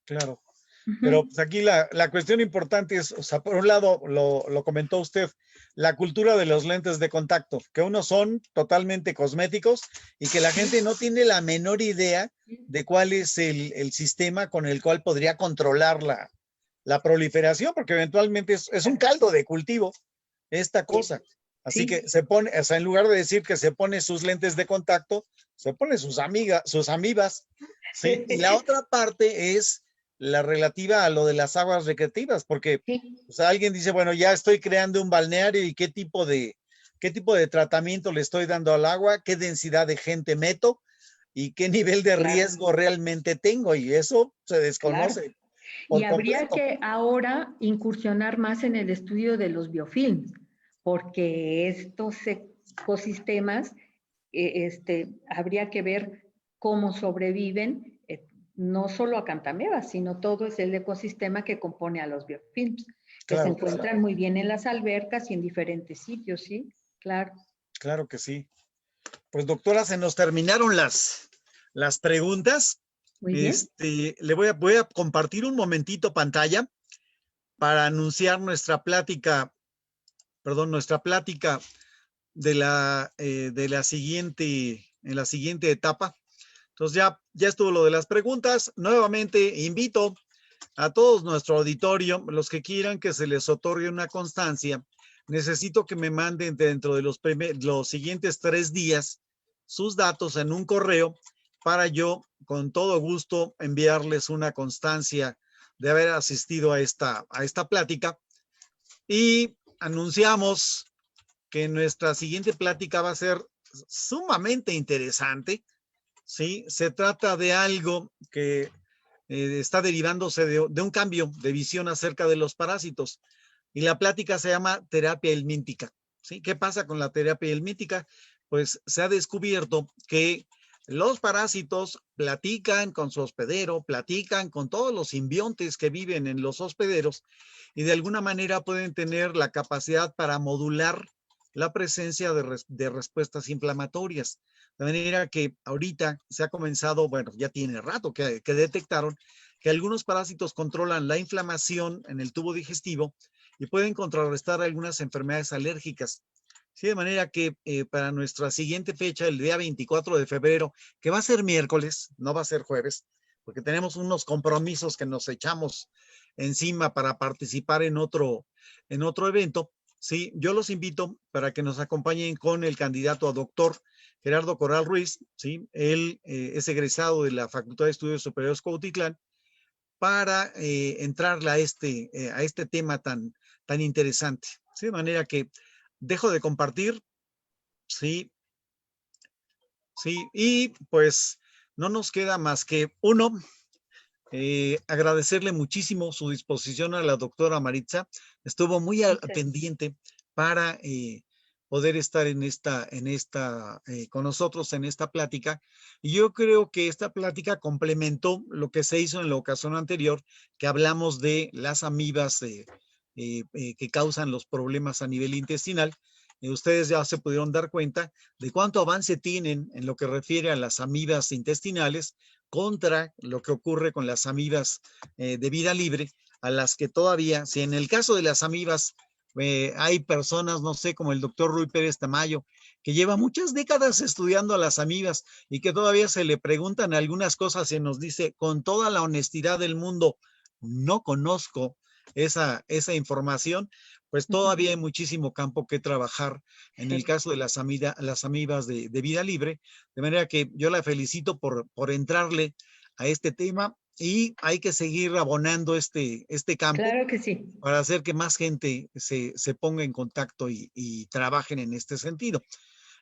Claro. Uh Pero -huh. pues aquí la cuestión importante es, o sea, por un lado, lo comentó usted, la cultura de los lentes de contacto, que unos son totalmente cosméticos y que la gente no tiene la menor idea de cuál es el sistema con el cual podría controlar la proliferación, porque eventualmente es un caldo de cultivo esta cosa. Así que Sí, se pone, o sea, en lugar de decir que se pone sus lentes de contacto, se pone sus amigas, sus amibas, ¿sí? Y la otra parte es la relativa a lo de las aguas recreativas, porque sí, o sea, alguien dice, bueno, ya estoy creando un balneario y qué tipo de tratamiento le estoy dando al agua, qué densidad de gente meto y qué nivel de claro, riesgo realmente tengo, y eso se claro. desconoce Y por habría completo. que ahora incursionar más en el estudio de los biofilms, porque estos ecosistemas, habría que ver cómo sobreviven, no solo a Cantamebas, sino todo es el ecosistema que compone a los biofilms, que se Claro que sí, encuentran muy bien en las albercas y en diferentes sitios, ¿sí? Claro. claro que sí. Pues doctora, se nos terminaron las preguntas. Muy bien. Voy a compartir un momentito pantalla para anunciar nuestra plática, perdón, nuestra plática de la siguiente, en la siguiente etapa. Entonces ya estuvo lo de las preguntas. Nuevamente invito a todos nuestro auditorio, los que quieran que se les otorgue una constancia, necesito que me manden dentro de los siguientes 3 días sus datos en un correo para yo, con todo gusto, enviarles una constancia de haber asistido a esta plática. Y anunciamos que nuestra siguiente plática va a ser sumamente interesante, ¿sí? Se trata de algo que está derivándose de un cambio de visión acerca de los parásitos. Y la plática se llama terapia helmíntica, ¿sí? ¿Qué pasa con la terapia helmíntica? Pues se ha descubierto que los parásitos platican con su hospedero, platican con todos los simbiontes que viven en los hospederos y de alguna manera pueden tener la capacidad para modular la presencia de respuestas inflamatorias. De manera que ahorita se ha comenzado, bueno, ya tiene rato que detectaron que algunos parásitos controlan la inflamación en el tubo digestivo y pueden contrarrestar algunas enfermedades alérgicas. Sí, de manera que para nuestra siguiente fecha, el día 24 de febrero, que va a ser miércoles, no va a ser jueves, porque tenemos unos compromisos que nos echamos encima para participar en otro evento, Sí, yo los invito para que nos acompañen con el candidato a doctor Gerardo Corral Ruiz, ¿sí? Él es egresado de la Facultad de Estudios Superiores Cuautitlán para entrarle a este tema tan interesante, ¿sí? De manera que dejo de compartir, sí, sí, y pues no nos queda más que uno, agradecerle muchísimo su disposición a la doctora Maritza. Estuvo muy al pendiente para poder estar con nosotros en esta plática. Y yo creo que esta plática complementó lo que se hizo en la ocasión anterior, que hablamos de las amibas que causan los problemas a nivel intestinal. Ustedes ya se pudieron dar cuenta de cuánto avance tienen en lo que refiere a las amibas intestinales contra lo que ocurre con las amibas de vida libre, a las que todavía, si en el caso de las amibas hay personas, no sé, como el doctor Rui Pérez Tamayo, que lleva muchas décadas estudiando a las amibas y que todavía se le preguntan algunas cosas y nos dice con toda la honestidad del mundo, no conozco esa información, pues todavía hay muchísimo campo que trabajar en el caso de las amibas de vida libre, de manera que yo la felicito por entrarle a este tema y hay que seguir abonando este campo. Claro que sí. Para hacer que más gente se ponga en contacto y trabajen en este sentido.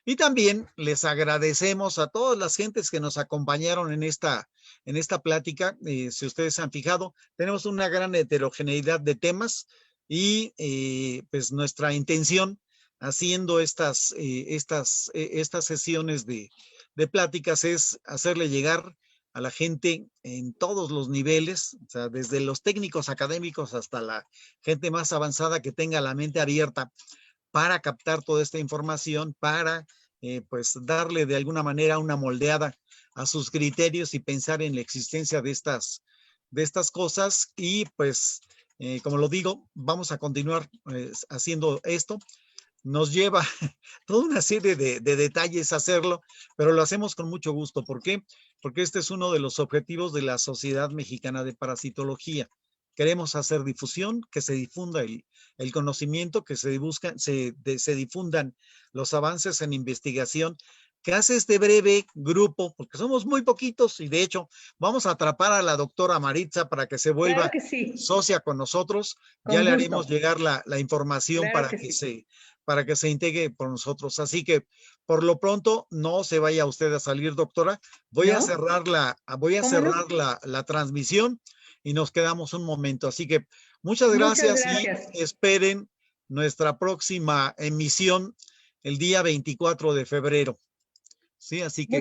Y también les agradecemos a todas las gentes que nos acompañaron en esta plática. Si ustedes se han fijado, tenemos una gran heterogeneidad de temas y pues nuestra intención haciendo estas sesiones de pláticas es hacerle llegar a la gente en todos los niveles, o sea, desde los técnicos académicos hasta la gente más avanzada que tenga la mente abierta para captar toda esta información, para pues darle de alguna manera una moldeada a sus criterios y pensar en la existencia de estas cosas. Y pues, como lo digo, vamos a continuar haciendo esto. Nos lleva toda una serie de detalles hacerlo, pero lo hacemos con mucho gusto. ¿Por qué? Porque este es uno de los objetivos de la Sociedad Mexicana de Parasitología. Queremos hacer difusión, que se difunda el conocimiento, que se difundan los avances en investigación, que hace este breve grupo, porque somos muy poquitos y de hecho vamos a atrapar a la doctora Maritza para que se vuelva Claro que sí. socia con nosotros. Con Ya le gusto. haremos llegar la información Claro para que sí. para que se integre por nosotros. Así que por lo pronto no se vaya usted a salir, doctora. Voy a cerrar la transmisión y nos quedamos un momento. Así que muchas gracias. Y esperen nuestra próxima emisión el día 24 de febrero. Sí, así que